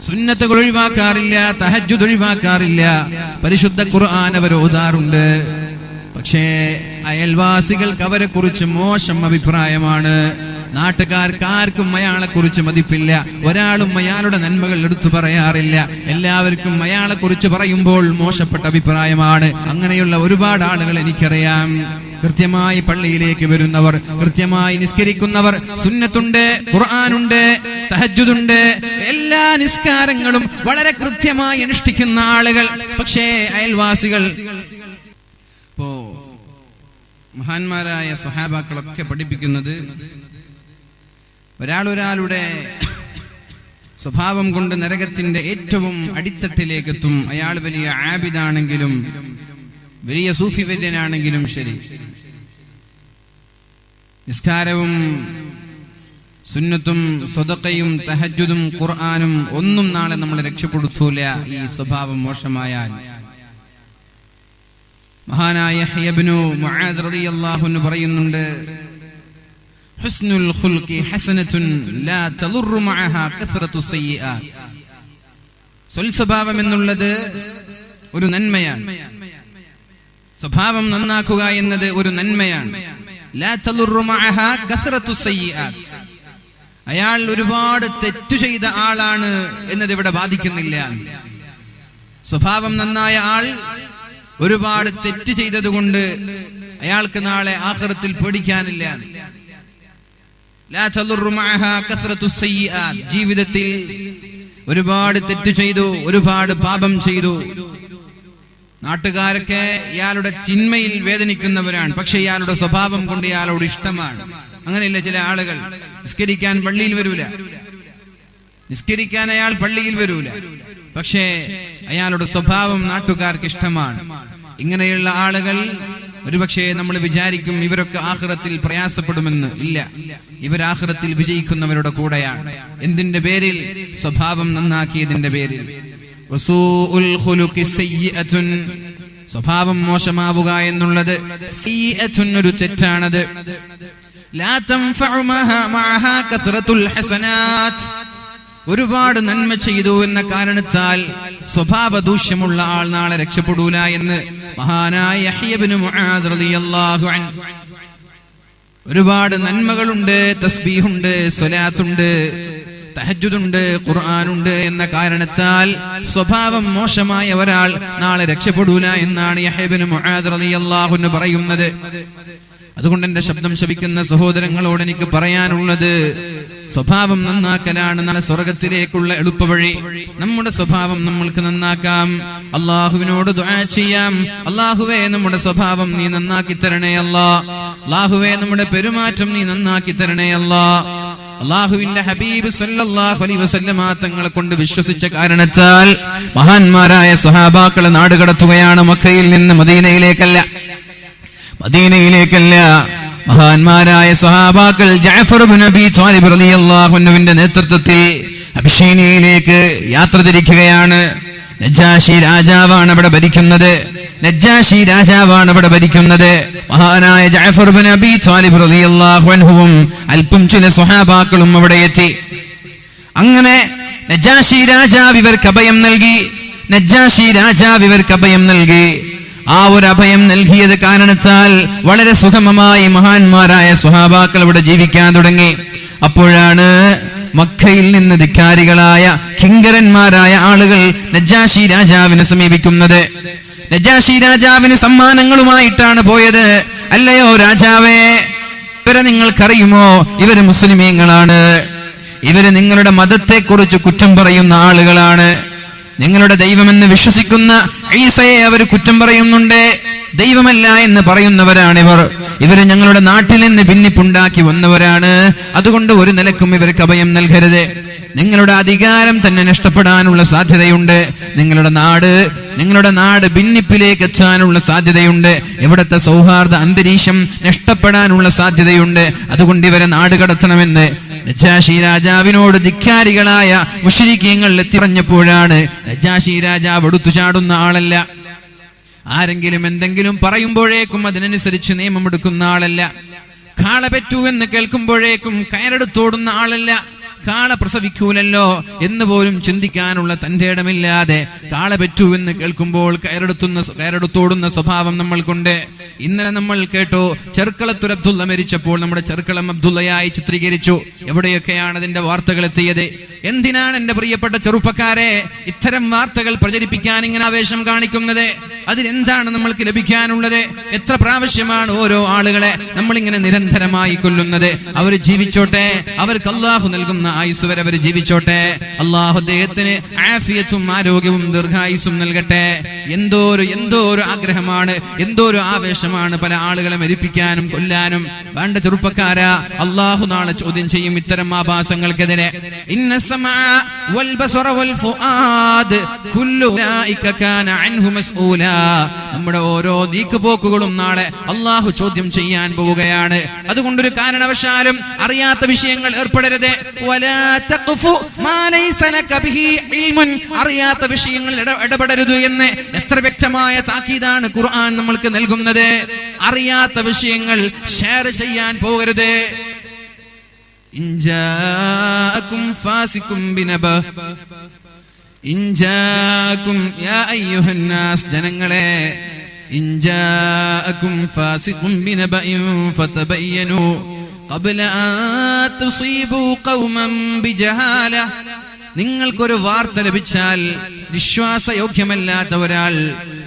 സുന്നത്തുകൾ ഒഴിവാക്കാറില്ല, തഹജ്ജുദ് ഒഴിവാക്കാറില്ല, പരിശുദ്ധ ഖുർആൻ അവർ ഓതാറുണ്ട്. പക്ഷേ അയൽവാസികൾക്ക് അവരെ കുറിച്ച് മോശം അഭിപ്രായമാണ്. നാട്ടുകാർക്കാർക്കും അയാളെ കുറിച്ച് മതിപ്പില്ല. ഒരാളും അയാളുടെ നന്മകൾ എടുത്തു പറയാറില്ല. എല്ലാവർക്കും അയാളെ കുറിച്ച് പറയുമ്പോൾ മോശപ്പെട്ട അഭിപ്രായമാണ്. അങ്ങനെയുള്ള ഒരുപാട് ആളുകൾ എനിക്കറിയാം. കൃത്യമായി പള്ളിയിലേക്ക് വരുന്നവർ, കൃത്യമായി നിസ്കരിക്കുന്നവർ, സുന്നത്തുണ്ട്, ഖുർആനുണ്ട്, തഹജ്ജുദുണ്ട്, എല്ലാ നിസ്കാരങ്ങളും വളരെ കൃത്യമായി അനുഷ്ഠിക്കുന്ന ആളുകൾ. പക്ഷേ അയൽവാസികൾ, ഇപ്പോ മഹാന്മാരായ സ്വഹാബാക്കളൊക്കെ പഠിപ്പിക്കുന്നത്, ഒരാളുടെ സ്വഭാവം കൊണ്ട് നരകത്തിന്റെ ഏറ്റവും അടിത്തട്ടിലേക്ക് എത്തും. അയാൾ വലിയ ആബിദാണെങ്കിലും വലിയ സൂഫി വര്യനാണെങ്കിലും ശരി, നിസ്കാരവും സുന്നത്തും സ്വതക്കയും തഹജ്ജുദും ഖുർആനും ഒന്നും നാളെ നമ്മളെ രക്ഷപ്പെടുത്തൂല ഈ സ്വഭാവം മോശമായാൽ. മഹാനായ യഹ്യ ഇബ്നു മുആദ് റളിയല്ലാഹു അൻഹു പറയുന്നുണ്ട്, ഹുസ്നുൽ ഖുൽഖി ഹസനത്തുൻ ലാ തളുറു മഅഹാ കസ്റത്തു സയ്യിആത്ത്. സ്വഭാവം എന്നുള്ളത് ഒരു നന്മയാണ്. സ്വഭാവം നന്നാക്കുക എന്നത് ഒരു നന്മയാണ്. ലാ തളുറു മഅഹാ കസ്റത്തു സയ്യിആത്ത്. അയാൾ ഒരുപാട് തെറ്റു ചെയ്ത ആളാണ് എന്നത് ഇവിടെ ബാധിക്കുന്നില്ല. സ്വഭാവം നന്നായ ആൾ ഒരുപാട് തെറ്റ് ചെയ്തതുകൊണ്ട് അയാൾക്ക് നാളെ ആഖിറത്തിൽ പേടിക്കാനില്ല. ലാ തളുറു മഅഹാ കസ്റത്തു സയ്യിആത്ത്. ജീവിതത്തിൽ ഒരുപാട് തെറ്റ് ചെയ്തു, ഒരുപാട് പാപം ചെയ്തു. നാട്ടുകാരൊക്കെ ഇയാളുടെ ചിന്മയിൽ വേദനിക്കുന്നവരാണ്. പക്ഷെ ഇയാളുടെ സ്വഭാവം കൊണ്ട് ഇയാളോട് ഇഷ്ടമാണ്. അങ്ങനെയല്ല ചില ആളുകൾ നിസ്കരിക്കാൻ പള്ളിയിൽ വരൂല, നിസ്കരിക്കാൻ അയാൾ പള്ളിയിൽ വരൂല, പക്ഷേ അയാളുടെ സ്വഭാവം നാട്ടുകാർക്ക് ഇഷ്ടമാണ്. ഇങ്ങനെയുള്ള ആളുകൾ ഒരുപക്ഷെ നമ്മൾ വിചാരിക്കും ഇവരൊക്കെ ആഖിറത്തിൽ പ്രയാസപ്പെടുമെന്ന്. ഇല്ല, ഇവർ ആഖിറത്തിൽ വിജയിക്കുന്നവരുടെ കൂടെയാണ്. എന്തിന്റെ പേരിൽ? സ്വഭാവം നന്നാക്കിയതിന്റെ പേരിൽ. വസൂഉൽ ഖുലുഖി സയ്യിഅത്തുൻ. സ്വഭാവം മോശമാവുക എന്നുള്ളത് സയ്യിഅത്തുൻ, ഒരു തെറ്റാണത്. ലാ തൻഫഉ മഅഹാ കസ്റത്തുൽ ഹസനാത്ത്. ഒരുപാട് നന്മ ചെയ്തു എന്ന കാരണത്താൽ സ്വഭാവ ദൂഷ്യമുള്ള ആൾ നാളെ രക്ഷപ്പെടൂല എന്ന് മഹാനായ യഹ്യ ഇബ്നു മുആദ് റളിയല്ലാഹു അൻഹു. ഒരുപാട് നന്മകളുണ്ട്, തസ്ബീഹുണ്ട്, സ്വലാത്തുണ്ട്, തഹജ്ജുദുണ്ട്, ഖുർആനുണ്ട് എന്ന കാരണത്താൽ സ്വഭാവം മോശമായ ഒരാൾ നാളെ രക്ഷപ്പെടൂല എന്നാണ് യഹ്യ ഇബ്നു മുആദ് റളിയല്ലാഹു അൻഹു പറയുന്നത്. അതുകൊണ്ട് എന്റെ ശബ്ദം ശപിക്കുന്ന സഹോദരങ്ങളോട് എനിക്ക് പറയാനുള്ളത്, സ്വഭാവം നന്നാക്കലാണ് നാളെ സ്വർഗത്തിലേക്കുള്ള എളുപ്പവഴി. നമ്മുടെ സ്വഭാവം നമ്മൾക്ക് നന്നാക്കാം. അള്ളാഹുവിനോട് ദുആ ചെയ്യാം, അള്ളാഹുവേ നമ്മുടെ സ്വഭാവം നീ നന്നാക്കി തരണേ അല്ലാ. അള്ളാഹുവേ നമ്മുടെ പെരുമാറ്റം നീ നന്നാക്കി തരണേ അല്ലാ. അള്ളാഹുവിന്റെ ഹബീബ് സല്ലല്ലാഹു അലൈഹി വസല്ലമ തങ്ങളെ കൊണ്ട് വിശ്വസിച്ച കാരണത്താൽ മഹാന്മാരായ സ്വഹാബാക്കളെ നാടുകടത്തുകയാണ്. മക്കയിൽ നിന്ന് മദീനയിലേക്കല്ല. മഹാന്മാരായ സ്വഹാബാക്കൾ ജഅഫർ ഇബ്നു അബീ ത്വാലിബ് റളിയല്ലാഹു അൻഹുവിന്റെ നേതൃത്വത്തിൽ അബിശീനിയയിലേക്ക് യാത്ര തിരിക്കുകയാണ്. നജാശി രാജാവാണ് അവിടെ ഭരിക്കുന്നത്. മഹാനായ ജഅഫർ ഇബ്നു അബീ ത്വാലിബ് റളിയല്ലാഹു അൻഹുവും അല്പം ചില സ്വഹാബാക്കളും അവിടെ എത്തി. അങ്ങനെ നജാശി രാജാവ് ഇവർക്ക് അഭയം നൽകി. ആ ഒരു അഭയം നൽകിയത് കാരണത്താൽ വളരെ സുഗമമായി മഹാന്മാരായ സ്വഹാബാക്കൾ ഇവിടെ ജീവിക്കാൻ തുടങ്ങി. അപ്പോഴാണ് മക്കയിൽ നിന്ന് ധിക്കാരികളായ കിങ്കരന്മാരായ ആളുകൾ നജാശി രാജാവിനെ സമീപിക്കുന്നത്. നജാശി രാജാവിന് സമ്മാനങ്ങളുമായിട്ടാണ് പോയത്. അല്ലയോ രാജാവേ, ഇവരെ നിങ്ങൾക്കറിയുമോ? ഇവര് മുസ്ലിമീങ്ങളാണ്. ഇവര് നിങ്ങളുടെ മതത്തെക്കുറിച്ച് കുറ്റം പറയുന്ന ആളുകളാണ്. നിങ്ങളുടെ ദൈവമെന്ന് വിശ്വസിക്കുന്ന ഈസയെ അവർ കുറ്റം പറയുന്നുണ്ട്. ദൈവമല്ല എന്ന് പറയുന്നവരാണിവർ. ഇവര് ഞങ്ങളുടെ നാട്ടിൽ നിന്ന് ഭിന്നിപ്പുണ്ടാക്കി വന്നവരാണ്. അതുകൊണ്ട് ഒരു നിലക്കും ഇവർക്ക് അഭയം നൽകരുത്. നിങ്ങളുടെ അധികാരം തന്നെ നഷ്ടപ്പെടാനുള്ള സാധ്യതയുണ്ട്. നിങ്ങളുടെ നാട് ഭിന്നിപ്പിലേക്ക് എത്താനുള്ള സാധ്യതയുണ്ട്. ഇവിടുത്തെ സൗഹാർദ്ദ അന്തരീക്ഷം നഷ്ടപ്പെടാനുള്ള സാധ്യതയുണ്ട്. അതുകൊണ്ട് ഇവരെ നാട് കടത്തണമെന്ന് നജാശി രാജാവിനോട് ധിക്കാരികളായ മുശ്രിക്കീങ്ങൾ എത്തിറഞ്ഞപ്പോഴാണ് നജാശി രാജാവ് എടുത്തു ചാടുന്ന ആളല്ല. ആരെങ്കിലും എന്തെങ്കിലും പറയുമ്പോഴേക്കും അതിനനുസരിച്ച് നിയമമെടുക്കുന്ന ആളല്ല. കാള പെറ്റു എന്ന് കേൾക്കുമ്പോഴേക്കും കയറെടുത്തോടുന്ന ആളല്ല. കാള പ്രസവിക്കൂലല്ലോ എന്ന് പോലും ചിന്തിക്കാനുള്ള തന്റെ ഇടമില്ലാതെ കാള പെറ്റു എന്ന് കേൾക്കുമ്പോൾ കയറെടുത്തോടുന്ന സ്വഭാവം നമ്മൾക്കുണ്ട്. ഇന്നലെ നമ്മൾ കേട്ടു, ചെർക്കളത്തൂർ അബ്ദുള്ള മരിച്ചപ്പോൾ നമ്മുടെ ചെർക്കളം അബ്ദുള്ളയായി ചിത്രീകരിച്ചു. എവിടെയൊക്കെയാണ് അതിന്റെ വാർത്തകൾ എത്തിയത്? എന്തിനാണ് എന്റെ പ്രിയപ്പെട്ട ചെറുപ്പക്കാരെ ഇത്തരം വാർത്തകൾ പ്രചരിപ്പിക്കാൻ ഇങ്ങനെ ആവേശം കാണിക്കുന്നത്? അതിലെന്താണ് നമ്മൾക്ക് ലഭിക്കാനുള്ളത്? എത്ര പ്രാവശ്യമാണ് ഓരോ ആളുകളെ നമ്മളിങ്ങനെ നിരന്തരമായി കൊല്ലുന്നത്? അവർ ജീവിച്ചോട്ടെ, അവർക്ക് അള്ളാഹു നൽകുന്ന ആയുസ് വരെ അവർ ജീവിച്ചോട്ടെ. അള്ളാഹു അദ്ദേഹത്തിന് ആഫിയത്തും ആരോഗ്യവും ദീർഘായുസും നൽകട്ടെ. എന്തോ ഒരു ആഗ്രഹമാണ്, എന്തോ ഒരു ആവേശമാണ് പല ആളുകളെ മരിപ്പിക്കാനും കൊല്ലാനും. വേണ്ട ചെറുപ്പക്കാരാ, അള്ളാഹു നാളെ ചോദ്യം ചെയ്യും ഇത്തരം ആഭാസങ്ങൾക്കെതിരെ. നമ്മുടെ ഓരോ നീക്കുപോക്കുകളും നാളെ അള്ളാഹു ചോദ്യം ചെയ്യാൻ പോവുകയാണ്. അതുകൊണ്ടൊരു കാരണവശാലും അറിയാത്ത വിഷയങ്ങൾ ഏർപ്പെടരുത്. അറിയാത്ത വിഷയങ്ങൾ ഇടപെടരുത് എന്ന് എത്ര വ്യക്തമായ താക്കീതാണ് ഖുർആൻ നമ്മൾക്ക് നൽകുന്നത്. അറിയാത്ത വിഷയങ്ങൾ ഷെയർ ചെയ്യാൻ പോകരുത്. ജനങ്ങളെ, ഇൻജാഅകും ഫാസിഖും ബിനബഇൻ ഫതബയ്യനു ഖബ്ല അൻ തുസീബു ഖൗമൻ ബിജഹാല. നിങ്ങൾക്കൊരു വാർത്ത ലഭിച്ചാൽ, വിശ്വാസയോഗ്യമല്ലാത്ത ഒരാൾ,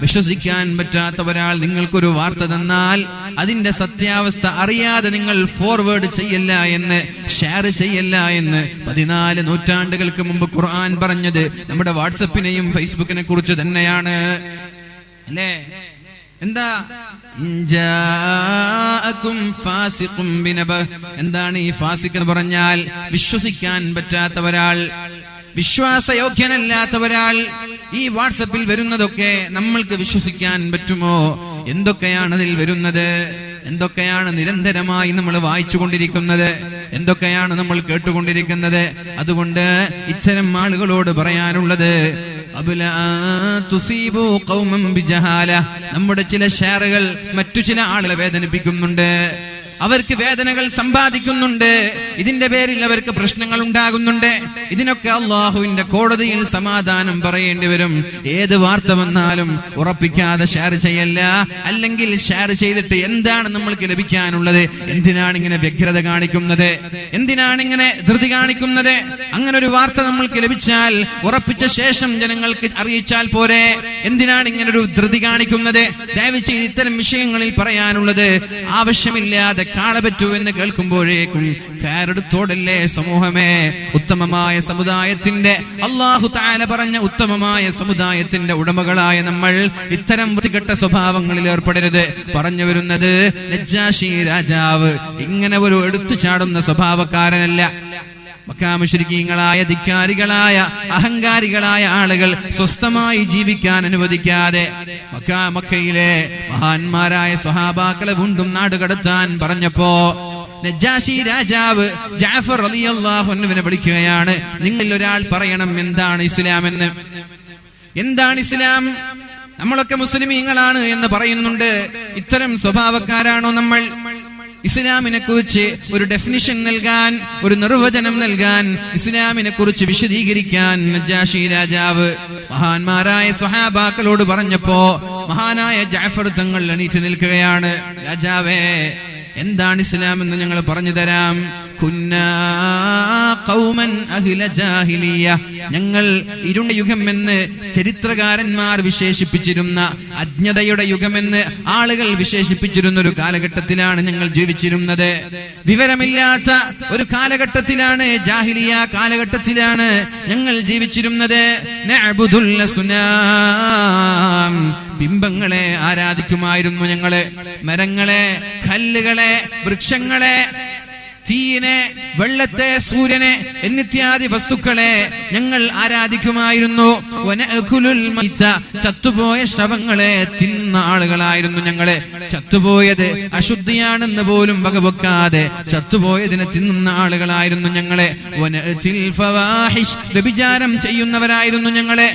വിശ്വസിക്കാൻ പറ്റാത്ത ഒരാൾ നിങ്ങൾക്കൊരു വാർത്ത തന്നാൽ അതിന്റെ സത്യാവസ്ഥ അറിയാതെ നിങ്ങൾ ഫോർവേഡ് ചെയ്യല്ല എന്ന്, ഷെയർ ചെയ്യല്ല എന്ന് 14 നൂറ്റാണ്ടുകൾക്ക് മുമ്പ് ഖുർആൻ പറഞ്ഞത് നമ്മുടെ വാട്സപ്പിനെയും ഫേസ്ബുക്കിനെ കുറിച്ച് തന്നെയാണ് അല്ലേ? എന്താ എന്താണ് ഈ ഫാസിഖ് എന്ന് പറഞ്ഞാൽ? വിശ്വസിക്കാൻ പറ്റാത്ത ഒരാൾ, വിശ്വാസയോഗ്യനല്ലാത്ത ഒരാൾ. ഈ വാട്സപ്പിൽ വരുന്നതൊക്കെ നമ്മൾക്ക് വിശ്വസിക്കാൻ പറ്റുമോ? എന്തൊക്കെയാണ് അതിൽ വരുന്നത്? എന്തൊക്കെയാണ് നിരന്തരമായി നമ്മൾ വായിച്ചുകൊണ്ടിരിക്കുന്നത്? എന്തൊക്കെയാണ് നമ്മൾ കേട്ടുകൊണ്ടിരിക്കുന്നത്? അതുകൊണ്ട് ഇത്തരം ആളുകളോട് പറയാനുള്ളത്, നമ്മുടെ ചില ഷെയറുകൾ മറ്റു ചില ആളുകളെ വേദനിപ്പിക്കുന്നുണ്ട്. അവർക്ക് വേദനകൾ സമ്പാദിക്കുന്നുണ്ട്. ഇതിന്റെ പേരിൽ അവർക്ക് പ്രശ്നങ്ങൾ ഉണ്ടാകുന്നുണ്ട്. ഇതിനൊക്കെ അള്ളാഹുവിന്റെ കോടതിയിൽ സമാധാനം പറയേണ്ടി വരും. ഏത് വാർത്ത വന്നാലും ഉറപ്പിക്കാതെ ഷെയർ ചെയ്യല്ല. അല്ലെങ്കിൽ ഷെയർ ചെയ്തിട്ട് എന്താണ് നമ്മൾക്ക് ലഭിക്കാനുള്ളത്? എന്തിനാണ് ഇങ്ങനെ വ്യഗ്രത കാണിക്കുന്നത്? എന്തിനാണ് ഇങ്ങനെ ധൃതി കാണിക്കുന്നത്? അങ്ങനെ ഒരു വാർത്ത നമ്മൾക്ക് ലഭിച്ചാൽ ഉറപ്പിച്ച ശേഷം ജനങ്ങൾക്ക് അറിയിച്ചാൽ പോരെ? എന്തിനാണ് ഇങ്ങനെ ഒരു ധൃതി കാണിക്കുന്നത്? ദയവ് ചെയ്ത് ഇത്തരം വിഷയങ്ങളിൽ പറയാനുള്ളത്, ആവശ്യമില്ലാതെ കാള പറ്റൂ എന്ന് കേൾക്കുമ്പോഴേക്കും കയറെടുത്തോടല്ലേ സമൂഹമേ. ഉത്തമമായ സമുദായത്തിന്റെ, അല്ലാഹു തആല പറഞ്ഞ ഉത്തമമായ സമുദായത്തിന്റെ ഉടമകളായ നമ്മൾ ഇത്തരം വൃത്തികെട്ട സ്വഭാവങ്ങളിൽ ഏർപ്പെടരുത്. പറഞ്ഞു വരുന്നത്, നജാശി രാജാവ് ഇങ്ങനെ ഒരു എടുത്തു ചാടുന്ന സ്വഭാവക്കാരനല്ല. മക്കാ മുശ്രിക്കീങ്ങളായ, ധിക്കാരികളായ, അഹങ്കാരികളായ ആളുകൾ സ്വസ്ഥമായി ജീവിക്കാൻ അനുവദിക്കാതെ മക്കയിലെ മഹാന്മാരായ സ്വഹാബാക്കളെ വീണ്ടും നാടുകടത്താൻ പറഞ്ഞപ്പോ നജാശി രാജാവ് ജഅഫർ റളിയല്ലാഹു അൻഹുവിനെ വിളിക്കുകയാണ്. നിങ്ങളിൽ ഒരാൾ പറയണം എന്താണ് ഇസ്ലാം എന്ന്. എന്താണ് ഇസ്ലാം? നമ്മളൊക്കെ മുസ്ലിമീങ്ങളാണ് എന്ന് പറയുന്നുണ്ട്. ഇത്തരം സ്വഭാവക്കാരാണോ നമ്മൾ? ഇസ്ലാമിനെ കുറിച്ച് ഒരു ഡെഫിനിഷൻ നൽകാൻ, ഒരു നിർവചനം നൽകാൻ, ഇസ്ലാമിനെ കുറിച്ച് വിശദീകരിക്കാൻ നജാശി രാജാവ് മഹാന്മാരായ സ്വഹാബാക്കളോട് പറഞ്ഞപ്പോ മഹാനായ ജഅഫർ തങ്ങൾ എണീറ്റ് നിൽക്കുകയാണ്. രാജാവേ, എന്താണ് ഇസ്ലാം എന്ന് ഞങ്ങൾ പറഞ്ഞു തരാം. കുന്നാ ഖൗമൻ അഹ്ല ജാഹിലിയ, ഞങ്ങൾ ഇരുണ്ട യുഗം എന്ന് ചരിത്രകാരന്മാർ വിശേഷിപ്പിച്ചിരുന്ന, അജ്ഞതയുടെ യുഗമെന്ന് ആളുകൾ വിശേഷിപ്പിച്ചിരുന്ന ഒരു കാലഘട്ടത്തിലാണ് ഞങ്ങൾ ജീവിച്ചിരുന്നത്. വിവരമില്ലാത്ത ഒരു കാലഘട്ടത്തിലാണ്, ജാഹിലിയ കാലഘട്ടത്തിലാണ് ഞങ്ങൾ ജീവിച്ചിരുന്നത്. നഅ്ബുദുൽ അസ്നാം, ബിംബങ്ങളെ ആരാധിക്കുമായിരുന്നു ഞങ്ങള്. മരങ്ങളെ, കല്ലുകളെ, വൃക്ഷങ്ങളെ, തീയിനെ, വെള്ളത്തെ, സൂര്യനെ എന്നിത്യാദി വസ്തുക്കളെ ഞങ്ങൾ ആരാധിക്കുമായിരുന്നു. ചത്തുപോയ ശവങ്ങളെ തിന്ന ആളുകളായിരുന്നു ഞങ്ങള്. ചത്തുപോയത് അശുദ്ധിയാണെന്ന് പോലും വകവെക്കാതെ ചത്തുപോയതിനെ തിന്നുന്ന ആളുകളായിരുന്നു ഞങ്ങളെ. വ്യഭിചാരം ചെയ്യുന്നവരായിരുന്നു ഞങ്ങളെ.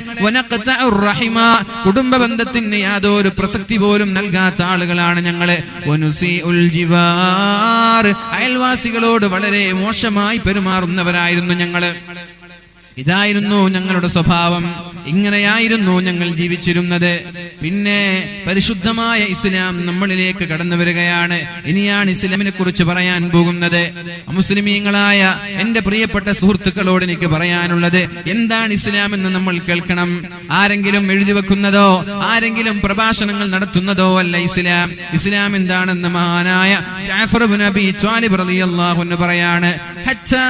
കുടുംബ ബന്ധത്തിന് യാതൊരു പ്രസക്തി പോലും നൽകാത്ത ആളുകളാണ് ഞങ്ങള്. അയൽവാസികളോട് വളരെ മോശമായി പെരുമാറുന്നവരായിരുന്നു ഞങ്ങള്. ഇതായിരുന്നു ഞങ്ങളുടെ സ്വഭാവം. ഇങ്ങനെയായിരുന്നു ഞങ്ങൾ ജീവിച്ചിരുന്നത്. പിന്നെ പരിശുദ്ധമായ ഇസ്ലാം നമ്മളിലേക്ക് കടന്നു വരികയാണ്. ഇനിയാണ് ഇസ്ലാമിനെ കുറിച്ച് പറയാൻ പോകുന്നത്. മുസ്ലിമീങ്ങളായ എന്റെ പ്രിയപ്പെട്ട സുഹൃത്തുക്കളോട് എനിക്ക് പറയാനുള്ളത്, എന്താണ് ഇസ്ലാം എന്ന് നമ്മൾ കേൾക്കണം. ആരെങ്കിലും എഴുതി വെക്കുന്നതോ ആരെങ്കിലും പ്രഭാഷണങ്ങൾ നടത്തുന്നതോ അല്ല ഇസ്ലാം. ഇസ്ലാം എന്താണെന്ന് മഹാനായ ജഅഫർ ഇബ്നു അബീ ത്വാലിബ് റളിയല്ലാഹു അൻഹു പറയാണ്, ഹത്താ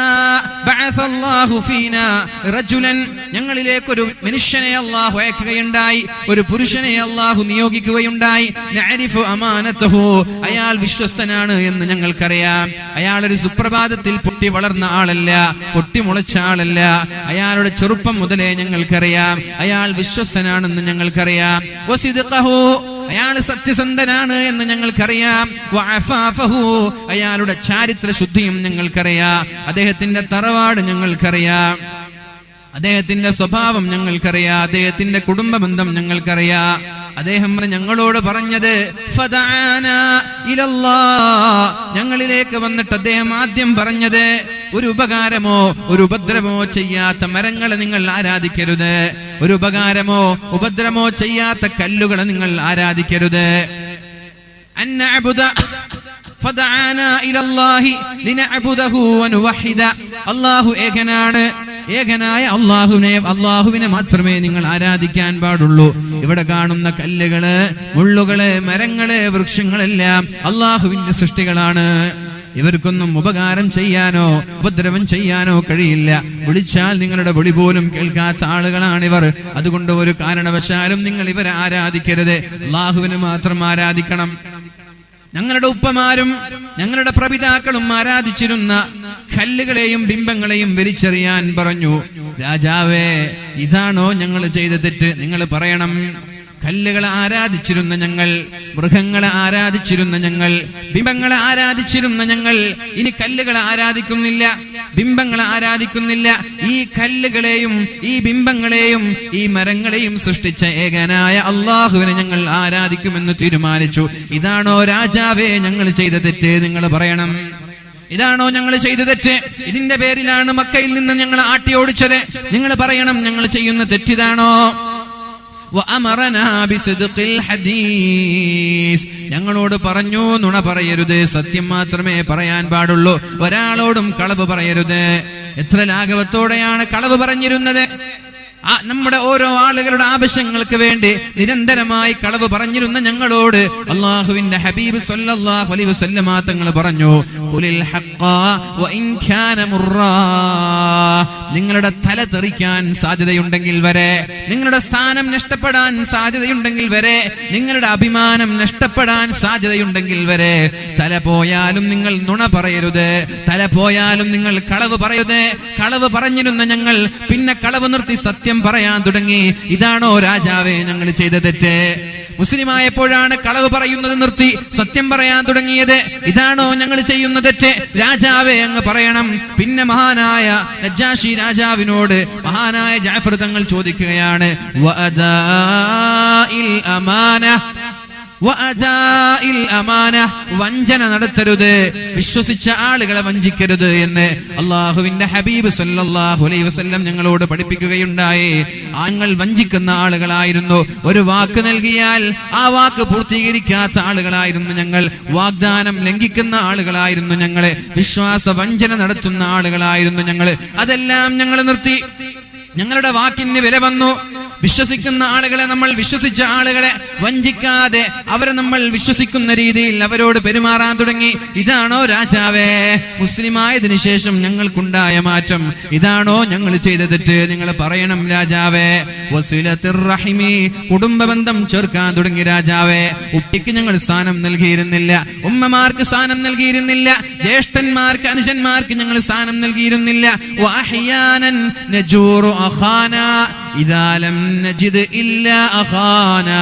ബഅസല്ലാഹു ഫീനാ റജുലൻ, ഞങ്ങളിലേക്ക് ഒരു മനുഷ്യനെ അല്ലാഹു അയക്കുകയുണ്ടായി, ഒരു പുരുഷനെ അല്ലാഹു നിയോഗിക്കുകയുണ്ടായി. നഅരിഫു അമാനതഹു, അയാൾ വിശ്വസ്തനാണ് എന്ന് ഞങ്ങൾക്കറിയാം. അയാൾ ഒരു സുപ്രഭാതത്തിൽ പൊട്ടി വളർന്ന ആളല്ല, പൊട്ടിമുളച്ച ആളല്ല. അയാളുടെ ചെറുപ്പം മുതലേ ഞങ്ങൾക്കറിയാം അയാൾ വിശ്വസ്തനാണെന്ന് ഞങ്ങൾക്കറിയാം. വസിദ്ഖഹു, അയാൾ സത്യസന്ധനാണ് എന്ന് ഞങ്ങൾക്കറിയാം. വഅഫാഫഹു, അയാളുടെ ചാരിത്ര ശുദ്ധിയും ഞങ്ങൾക്കറിയാം. അദ്ദേഹത്തിന്റെ തറവാട് ഞങ്ങൾക്കറിയാം, അദ്ദേഹത്തിന്റെ സ്വഭാവം ഞങ്ങൾക്കറിയാം, അദ്ദേഹത്തിന്റെ കുടുംബ ബന്ധം ഞങ്ങൾക്കറിയാം. അദ്ദേഹം ഞങ്ങളോട് പറഞ്ഞത് ഫദഅനാ ഇലല്ലാഹ്, ഞങ്ങളിലേക്ക് വന്നിട്ട് അദ്ദേഹം ആദ്യം പറഞ്ഞത്, ഒരു ഉപകാരമോ ഒരു ഉപദ്രവമോ ചെയ്യാത്ത മരങ്ങളെ നിങ്ങൾ ആരാധിക്കരുത്, ഒരു ഉപകാരമോ ഉപദ്രവമോ ചെയ്യാത്ത കല്ലുകളെ നിങ്ങൾ ആരാധിക്കരുത്. ഫദഅനാ ഇലല്ലാഹി ലിനഅബുദഹു വനുവഹിദ, അല്ലാഹു ഏകനാണ്, ഏകനായ അല്ലാഹുവിനെ മാത്രമേ നിങ്ങൾ ആരാധിക്കാൻ പാടുള്ളൂ. ഇവിടെ കാണുന്ന കല്ലുകള്, മുള്ളുകള്, മരങ്ങള്, വൃക്ഷങ്ങളെല്ലാം അല്ലാഹുവിന്റെ സൃഷ്ടികളാണ്. ഇവർക്കൊന്നും ഉപകാരം ചെയ്യാനോ ഉപദ്രവം ചെയ്യാനോ കഴിയില്ല. വിളിച്ചാൽ നിങ്ങളുടെ വിളി പോലും കേൾക്കാത്ത ആളുകളാണിവർ. അതുകൊണ്ട് ഒരു കാരണവശാലും നിങ്ങൾ ഇവരെ ആരാധിക്കരുത്, അല്ലാഹുവിനെ മാത്രം ആരാധിക്കണം. ഞങ്ങളുടെ ഉപ്പമാരും ഞങ്ങളുടെ പ്രപിതാക്കളും ആരാധിച്ചിരുന്ന കല്ലുകളെയും ബിംബങ്ങളെയും വലിച്ചെറിയാൻ പറഞ്ഞു. രാജാവേ, ഇതാണോ ഞങ്ങൾ ചെയ്ത തെറ്റ്? നിങ്ങൾ പറയണം. കല്ലുകളെ ആരാധിച്ചിരുന്ന ഞങ്ങൾ, മൃഗങ്ങളെ ആരാധിച്ചിരുന്ന ഞങ്ങൾ, ബിംബങ്ങളെ ആരാധിച്ചിരുന്ന ഞങ്ങൾ ഇനി കല്ലുകളെ ആരാധിക്കുന്നില്ല, ബിംബങ്ങളെ ആരാധിക്കുന്നില്ല. ഈ കല്ലുകളെയും ഈ ബിംബങ്ങളെയും ഈ മരങ്ങളെയും സൃഷ്ടിച്ച ഏകനായ അല്ലാഹുവിനെ ഞങ്ങൾ ആരാധിക്കുമെന്ന് തീരുമാനിച്ചു. ഇതാണോ രാജാവേ ഞങ്ങൾ ചെയ്ത തെറ്റ്? നിങ്ങൾ പറയണം. ഇതാണോ ഞങ്ങൾ ചെയ്ത തെറ്റ്? ഇതിന്റെ പേരിലാണ് മക്കയിൽ നിന്ന് ഞങ്ങൾ ആട്ടി ഓടിച്ചത്. നിങ്ങൾ പറയണം, ഞങ്ങൾ ചെയ്യുന്ന തെറ്റിതാണോ? ഞങ്ങളോട് പറഞ്ഞു, നുണ പറയരുത്, സത്യം മാത്രമേ പറയാൻ പാടുള്ളൂ, ഒരാളോടും കളവ് പറയരുത്. എത്ര ലാഘവത്തോടെയാണ് കളവ് പറഞ്ഞിരുന്നത്. നമ്മുടെ ഓരോ ആളുകളുടെ ആവശ്യങ്ങൾക്ക് വേണ്ടി നിരന്തരമായി കളവ് പറഞ്ഞിരുന്ന ഞങ്ങളോട് അല്ലാഹുവിന്റെ ഹബീബ് സല്ലല്ലാഹു അലൈഹി വസല്ലമ തങ്ങൾ പറഞ്ഞു, ഖുലിൽ ഹഖ്ഖ വഇൻ കാന മുറാ, നിങ്ങളുടെ തല തെറിക്കാൻ സാധ്യതയുണ്ടെങ്കിൽ വരെ, നിങ്ങളുടെ സ്ഥാനം നഷ്ടപ്പെടാൻ സാധ്യതയുണ്ടെങ്കിൽ വരെ, നിങ്ങളുടെ അഭിമാനം നഷ്ടപ്പെടാൻ സാധ്യതയുണ്ടെങ്കിൽ വരെ, തല പോയാലും നിങ്ങൾ നുണ പറയരുത്, തല പോയാലും നിങ്ങൾ കളവ് പറയരുത്. കളവ് പറഞ്ഞിരുന്ന ഞങ്ങൾ പിന്നെ കളവ് നിർത്തി സത്യം പറയാൻ തുടങ്ങി. ഇതാണോ രാജാവേ ഞങ്ങൾ ചെയ്ത തെറ്റ്? മുസ്ലിമായപ്പോഴാണ് കളവ് പറയുന്നത് നിർത്തി സത്യം പറയാൻ തുടങ്ങിയത്. ഇതാണോ ഞങ്ങൾ ചെയ്യുന്ന തെറ്റ്? രാജാവേ അങ്ങ് പറയണം. പിന്നെ മഹാനായ നജാഷി രാജാവിനോട് മഹാനായ ജഅഫർ തങ്ങൾ ചോദിക്കുകയാണ്, വഅദാഇൽ അമാന, വഞ്ചന നടത്തരുത്, വിശ്വസിച്ച ആളുകളെ വഞ്ചിക്കരുത് എന്ന് അല്ലാഹുവിന്റെ ഹബീബ് സല്ലല്ലാഹു അലൈഹി വസല്ലം ഞങ്ങളോട് പഠിപ്പിക്കുകയുണ്ടായി. ഞങ്ങൾ വഞ്ചിക്കുന്ന ആളുകളായിരുന്നു. ഒരു വാക്ക് നൽകിയാൽ ആ വാക്ക് പൂർത്തീകരിക്കാത്ത ആളുകളായിരുന്നു ഞങ്ങൾ. വാഗ്ദാനം ലംഘിക്കുന്ന ആളുകളായിരുന്നു ഞങ്ങൾ. വിശ്വാസ വഞ്ചന നടത്തുന്ന ആളുകളായിരുന്നു ഞങ്ങൾ. അതെല്ലാം ഞങ്ങൾ നിർത്തി. ഞങ്ങളുടെ വാക്കിന് വില വന്നു. വിശ്വസിക്കുന്ന ആളുകളെ, നമ്മൾ വിശ്വസിച്ച ആളുകളെ വഞ്ചിക്കാതെ അവരെ നമ്മൾ വിശ്വസിക്കുന്ന രീതിയിൽ അവരോട് പെരുമാറാൻ തുടങ്ങി. ഇതാണോ രാജാവേ മുസ്ലിമായതിനു ശേഷം ഞങ്ങൾക്കുണ്ടായ മാറ്റം? ഇതാണോ ഞങ്ങൾ ചെയ്ത തെറ്റ്? നിങ്ങൾ പറയണം രാജാവേ. വസിലത്തുർ റഹിമി, കുടുംബ ബന്ധം ചേർക്കാൻ തുടങ്ങി രാജാവേ. ഉപ്പിക്ക് ഞങ്ങൾ സ്ഥാനം നൽകിയിരുന്നില്ല, ഉമ്മമാർക്ക് സ്ഥാനം നൽകിയിരുന്നില്ല, ജ്യേഷ്ഠന്മാർക്ക് അനുജന്മാർക്ക് ഞങ്ങൾ സ്ഥാനം നൽകിയിരുന്നില്ല. വഅഹ്യാനൻ നജൂറു അഖാനാ ഇദാ ലം നജിദ് ഇല്ലാ അഖാനാ,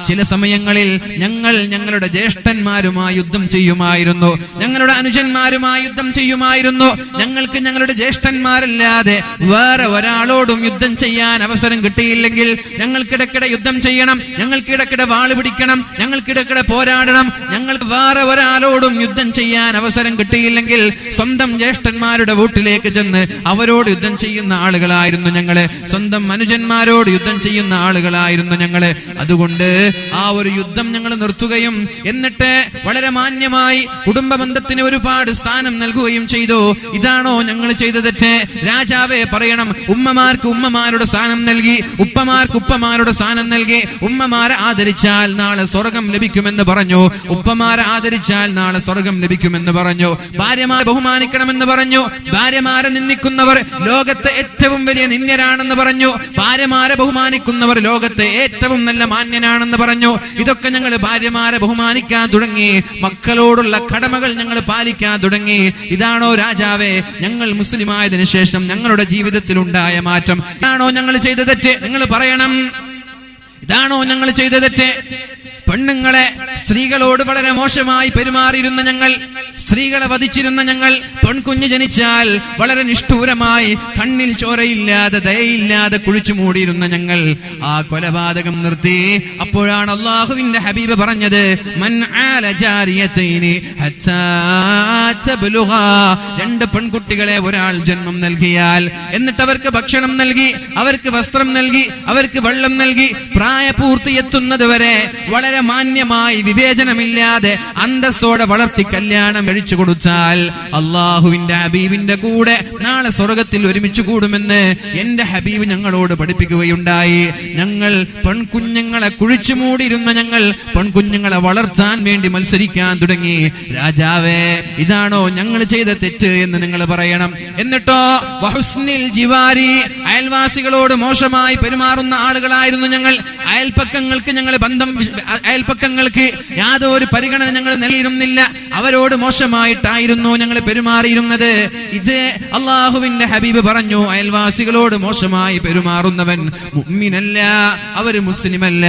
ചില സമയങ്ങളിൽ ഞങ്ങളുടെ ജ്യേഷ്ഠന്മാരുമായി യുദ്ധം ചെയ്യുമായിരുന്നു, ഞങ്ങളുടെ അനുജന്മാരുമായി യുദ്ധം ചെയ്യുമായിരുന്നു. ഞങ്ങൾക്ക് ഞങ്ങളുടെ ജ്യേഷ്ഠന്മാരല്ലാതെ വേറെ ഒരാളോടും യുദ്ധം ചെയ്യാൻ അവസരം കിട്ടിയില്ലെങ്കിൽ ഞങ്ങൾക്കിടക്കിടെ യുദ്ധം ചെയ്യണം, ഞങ്ങൾക്കിടക്കിടെ വാള് പിടിക്കണം, ഞങ്ങൾക്കിടക്കിടെ പോരാടണം. ഞങ്ങൾക്ക് വേറെ ഒരാളോടും യുദ്ധം ചെയ്യാൻ അവസരം കിട്ടിയില്ലെങ്കിൽ സ്വന്തം ജ്യേഷ്ഠന്മാരുടെ വീട്ടിലേക്ക് ചെന്ന് അവരോട് യുദ്ധം ചെയ്യുന്ന ആളുകളായിരുന്നു ഞങ്ങള്. സ്വന്തം അനുജന്മാരോട് യുദ്ധം ചെയ്യുന്ന ആളുകളായിരുന്നു ഞങ്ങള്. അതുകൊണ്ട് ആ ഒരു യുദ്ധം ഞങ്ങൾ നിർത്തുകയും എന്നിട്ട് വളരെ മാന്യമായി കുടുംബ ബന്ധത്തിന് ഒരുപാട് സ്ഥാനം നൽകുകയും ചെയ്തു. ഇതാണോ ഞങ്ങൾ ചെയ്ത തെറ്റ്? രാജാവേ പറയണം. ഉമ്മമാർക്ക് ഉമ്മമാരുടെ സ്ഥാനം നൽകി, ഉപ്പമാർക്ക് ഉപ്പമാരുടെ സ്ഥാനം നൽകി. ഉമ്മമാരെ ആദരിച്ചാൽ നാളെ സ്വർഗം ലഭിക്കുമെന്ന് പറഞ്ഞു, ഉപ്പമാരെ ആദരിച്ചാൽ നാളെ സ്വർഗം ലഭിക്കുമെന്ന് പറഞ്ഞു. ഭാര്യമാരെ ബഹുമാനിക്കണമെന്ന് പറഞ്ഞു. ഭാര്യമാരെ നിന്ദിക്കുന്നവർ ലോകത്തെ ഏറ്റവും വലിയ നിന്ദ്യരാണെന്ന് പറഞ്ഞു. ഭാര്യമാരെ ബഹുമാനിക്കുന്നവർ ലോകത്തെ ഏറ്റവും നല്ല മാന്യനാണെന്ന് പറഞ്ഞു. ഇതൊക്കെ ഞങ്ങൾ ഭാര്യമാരെ ബഹുമാനിക്കാൻ തുടങ്ങി, മക്കളോടുള്ള കടമകൾ ഞങ്ങൾ പാലിക്കാൻ തുടങ്ങി. ഇതാണോ രാജാവേ ഞങ്ങൾ മുസ്ലിമായതിനു ശേഷം ഞങ്ങളുടെ ജീവിതത്തിൽ ഉണ്ടായ മാറ്റം? ഇതാണോ ഞങ്ങൾ ചെയ്ത തെറ്റ്? നിങ്ങൾ പറയണം. ഇതാണോ ഞങ്ങൾ ചെയ്ത തെറ്റ്? പെണ്ണുങ്ങളെ, സ്ത്രീകളോട് വളരെ മോശമായി പെരുമാറിയിരുന്ന ഞങ്ങൾ, സ്ത്രീകളെ വധിച്ചിരുന്ന ഞങ്ങൾ, പെൺകുഞ്ഞ് ജനിച്ചാൽ വളരെ നിഷ്ഠൂരമായി കണ്ണിൽ ചോരയില്ലാതെ ദയയില്ലാതെ കുഴിച്ചു മൂടിയിരുന്ന ഞങ്ങൾ ആ കൊലപാതകം നിർത്തി. അപ്പോഴാണ് അല്ലാഹുവിന്റെ ഹബീബ് പറഞ്ഞത്, മൻ ആല ജാരിയതൈനി ഹത്താ തബ്ലുഗാ, രണ്ട് പെൺകുട്ടികളെ ഒരാൾ ജന്മം നൽകിയാൽ എന്നിട്ട് അവർക്ക് ഭക്ഷണം നൽകി, അവർക്ക് വസ്ത്രം നൽകി, അവർക്ക് വെള്ളം നൽകി, പ്രായപൂർത്തി എത്തുന്നത് വരെ വളരെ മാന്യമായി വിവേചനമില്ലാതെ അന്തസ്സോടെ വളർത്തി കല്യാണം കഴിച്ചു കൊടുത്താൽ അള്ളാഹുവിന്റെ ഹബീബിന്റെ കൂടെ നാളെ സ്വർഗത്തിൽ ഒരുമിച്ച് കൂടുമെന്ന് എന്റെ ഹബീബ് ഞങ്ങളോട് പഠിപ്പിക്കുകയുണ്ടായി. ഞങ്ങൾ പെൺകുഞ്ഞുങ്ങളെ കുഴിച്ചു മൂടിയിരുന്ന ഞങ്ങൾ പെൺകുഞ്ഞുങ്ങളെ വളർത്താൻ വേണ്ടി മത്സരിക്കാൻ തുടങ്ങി. രാജാവേ ഇതാണോ ഞങ്ങൾ ചെയ്ത തെറ്റ് എന്ന് നിങ്ങൾ പറയണം. എന്നിട്ടോ വഹുസ്നിൽ ജിവാരി, അയൽവാസികളോട് മോശമായി പെരുമാറുന്ന ആളുകളായിരുന്നു ഞങ്ങൾ. അയൽപ്പക്കങ്ങൾക്ക് യാതൊരു പരിഗണന ഞങ്ങൾ നൽകിയിരുന്നില്ല. അവരോട് മോശമായിട്ടായിരുന്നു ഞങ്ങൾ പെരുമാറിയിരുന്നത്. ഇത് അള്ളാഹുവിന്റെ ഹബീബ് പറഞ്ഞു, അയൽവാസികളോട് മോശമായി പെരുമാറുന്നവൻ മുഅ്മിനല്ല, അവര് മുസ്ലിമല്ല.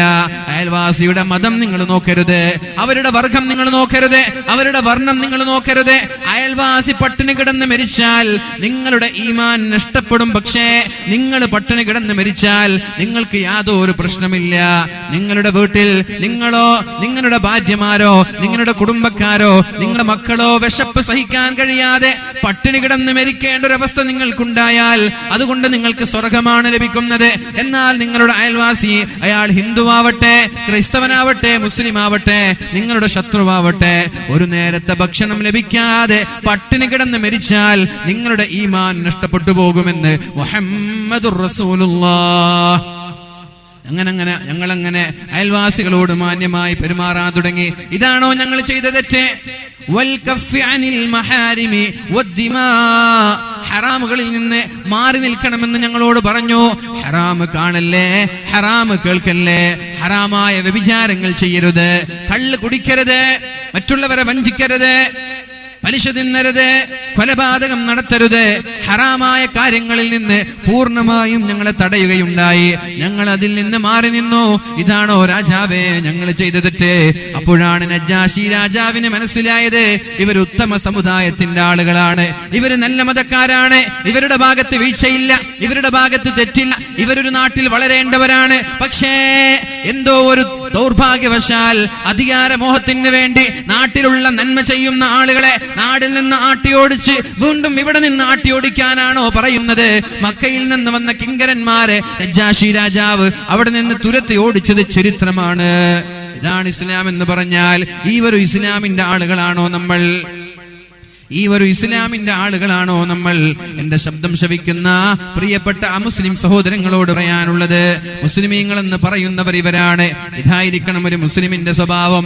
അയൽവാസിയുടെ മതം നിങ്ങൾ നോക്കരുത്, അവരുടെ വർഗം നിങ്ങൾ നോക്കരുത്, അവരുടെ വർണ്ണം നിങ്ങൾ നോക്കരുത്. അയൽവാസി പട്ടിണി കിടന്ന് മരിച്ചാൽ നിങ്ങളുടെ ഈമാൻ നഷ്ടപ്പെടും. പക്ഷേ നിങ്ങൾ പട്ടിണി കിടന്ന് മരിച്ചാൽ നിങ്ങൾക്ക് യാതൊരു പ്രശ്നമില്ല. നിങ്ങളുടെ വീട്ടിൽ നിങ്ങളോ നിങ്ങളുടെ ഭാര്യമാരോ നിങ്ങളുടെ കുടുംബക്കാരോ നിങ്ങളുടെ മക്കളോ വിശപ്പ് സഹിക്കാൻ കഴിയാതെ പട്ടിണി കിടന്ന് മരിക്കേണ്ട ഒരു അവസ്ഥ നിങ്ങൾക്കുണ്ടായാൽ അതുകൊണ്ട് നിങ്ങൾക്ക് സ്വർഗമാണ് ലഭിക്കുന്നത്. എന്നാൽ നിങ്ങളുടെ അയൽവാസി, അയാൾ ഹിന്ദുവാവട്ടെ, ക്രൈസ്തവനാവട്ടെ, മുസ്ലിം ആവട്ടെ, നിങ്ങളുടെ ശത്രുവാവട്ടെ, ഒരു നേരത്തെ ഭക്ഷണം ലഭിക്കാതെ പട്ടിണി കിടന്ന് മരിച്ചാൽ നിങ്ങളുടെ ഈമാൻ നഷ്ടപ്പെട്ടു പോകുമെന്ന് മുഹമ്മദുർ റസൂലുള്ളാഹ്. ഞങ്ങളങ്ങനെ അയൽവാസികളോട് മാന്യമായി പെരുമാറാൻ തുടങ്ങി. ഇതാണോ ഞങ്ങൾ ചെയ്ത തെറ്റ്? ഹറാമുകളിൽ നിന്ന് മാറി നിൽക്കണമെന്ന് ഞങ്ങളോട് പറഞ്ഞു. ഹറാമ് കാണല്ലേ, ഹറാമ് കേൾക്കല്ലേ, ഹറാമായ വ്യഭിചാരങ്ങൾ ചെയ്യരുത്, കള്ള് കുടിക്കരുത്, മറ്റുള്ളവരെ വഞ്ചിക്കരുത്, പലിശ തിന്നരുത്, കൊലപാതകം നടത്തരുത്. ഹറാമായ കാര്യങ്ങളിൽ നിന്ന് പൂർണ്ണമായും ഞങ്ങളെ തടയുകയുണ്ടായി. ഞങ്ങൾ അതിൽ നിന്ന് മാറി നിന്നു. ഇതാണോ രാജാവേ ഞങ്ങൾ ചെയ്ത തെറ്റ്? അപ്പോഴാണ് നജ്ജാശി രാജാവിന് മനസ്സിലായത്, ഇവർ ഉത്തമ സമുദായത്തിന്റെ ആളുകളാണ്, ഇവര് നല്ല മതക്കാരാണ്, ഇവരുടെ ഭാഗത്ത് വീഴ്ചയില്ല, ഇവരുടെ ഭാഗത്ത് തെറ്റില്ല, ഇവരൊരു നാട്ടിൽ വളരേണ്ടവരാണ്. പക്ഷേ എന്തോ ഒരു ദൗർഭാഗ്യവശാൽ അധികാരമോഹത്തിന് വേണ്ടി നാട്ടിലുള്ള നന്മ ചെയ്യുന്ന ആളുകളെ നാടിൽ നിന്ന് ആട്ടിയോടിച്ച് വീണ്ടും ഇവിടെ നിന്ന് ആട്ടിയോടിക്കാനാണോ പറയുന്നത്? മക്കയിൽ നിന്ന് വന്ന കിങ്കരന്മാരെ നജ്ജാശി രാജാവ് അവിടെ നിന്ന് തുരത്തി ഓടിച്ചത് ചരിത്രമാണ്. ഇതാണ് ഇസ്ലാം എന്ന് പറഞ്ഞാൽ. ഈ ഒരു ഇസ്ലാമിന്റെ ആളുകളാണോ നമ്മൾ? ഈ ഒരു ഇസ്ലാമിന്റെ ആളുകളാണോ നമ്മൾ? എന്റെ ശബ്ദം ശ്രവിക്കുന്ന പ്രിയപ്പെട്ട അമുസ്ലിം സഹോദരങ്ങളോട് പറയാനുള്ളത്, മുസ്ലിമീങ്ങൾ എന്ന് പറയുന്നവർ ഇവരാണ്. ഇതായിരിക്കണം ഒരു മുസ്ലിമിന്റെ സ്വഭാവം,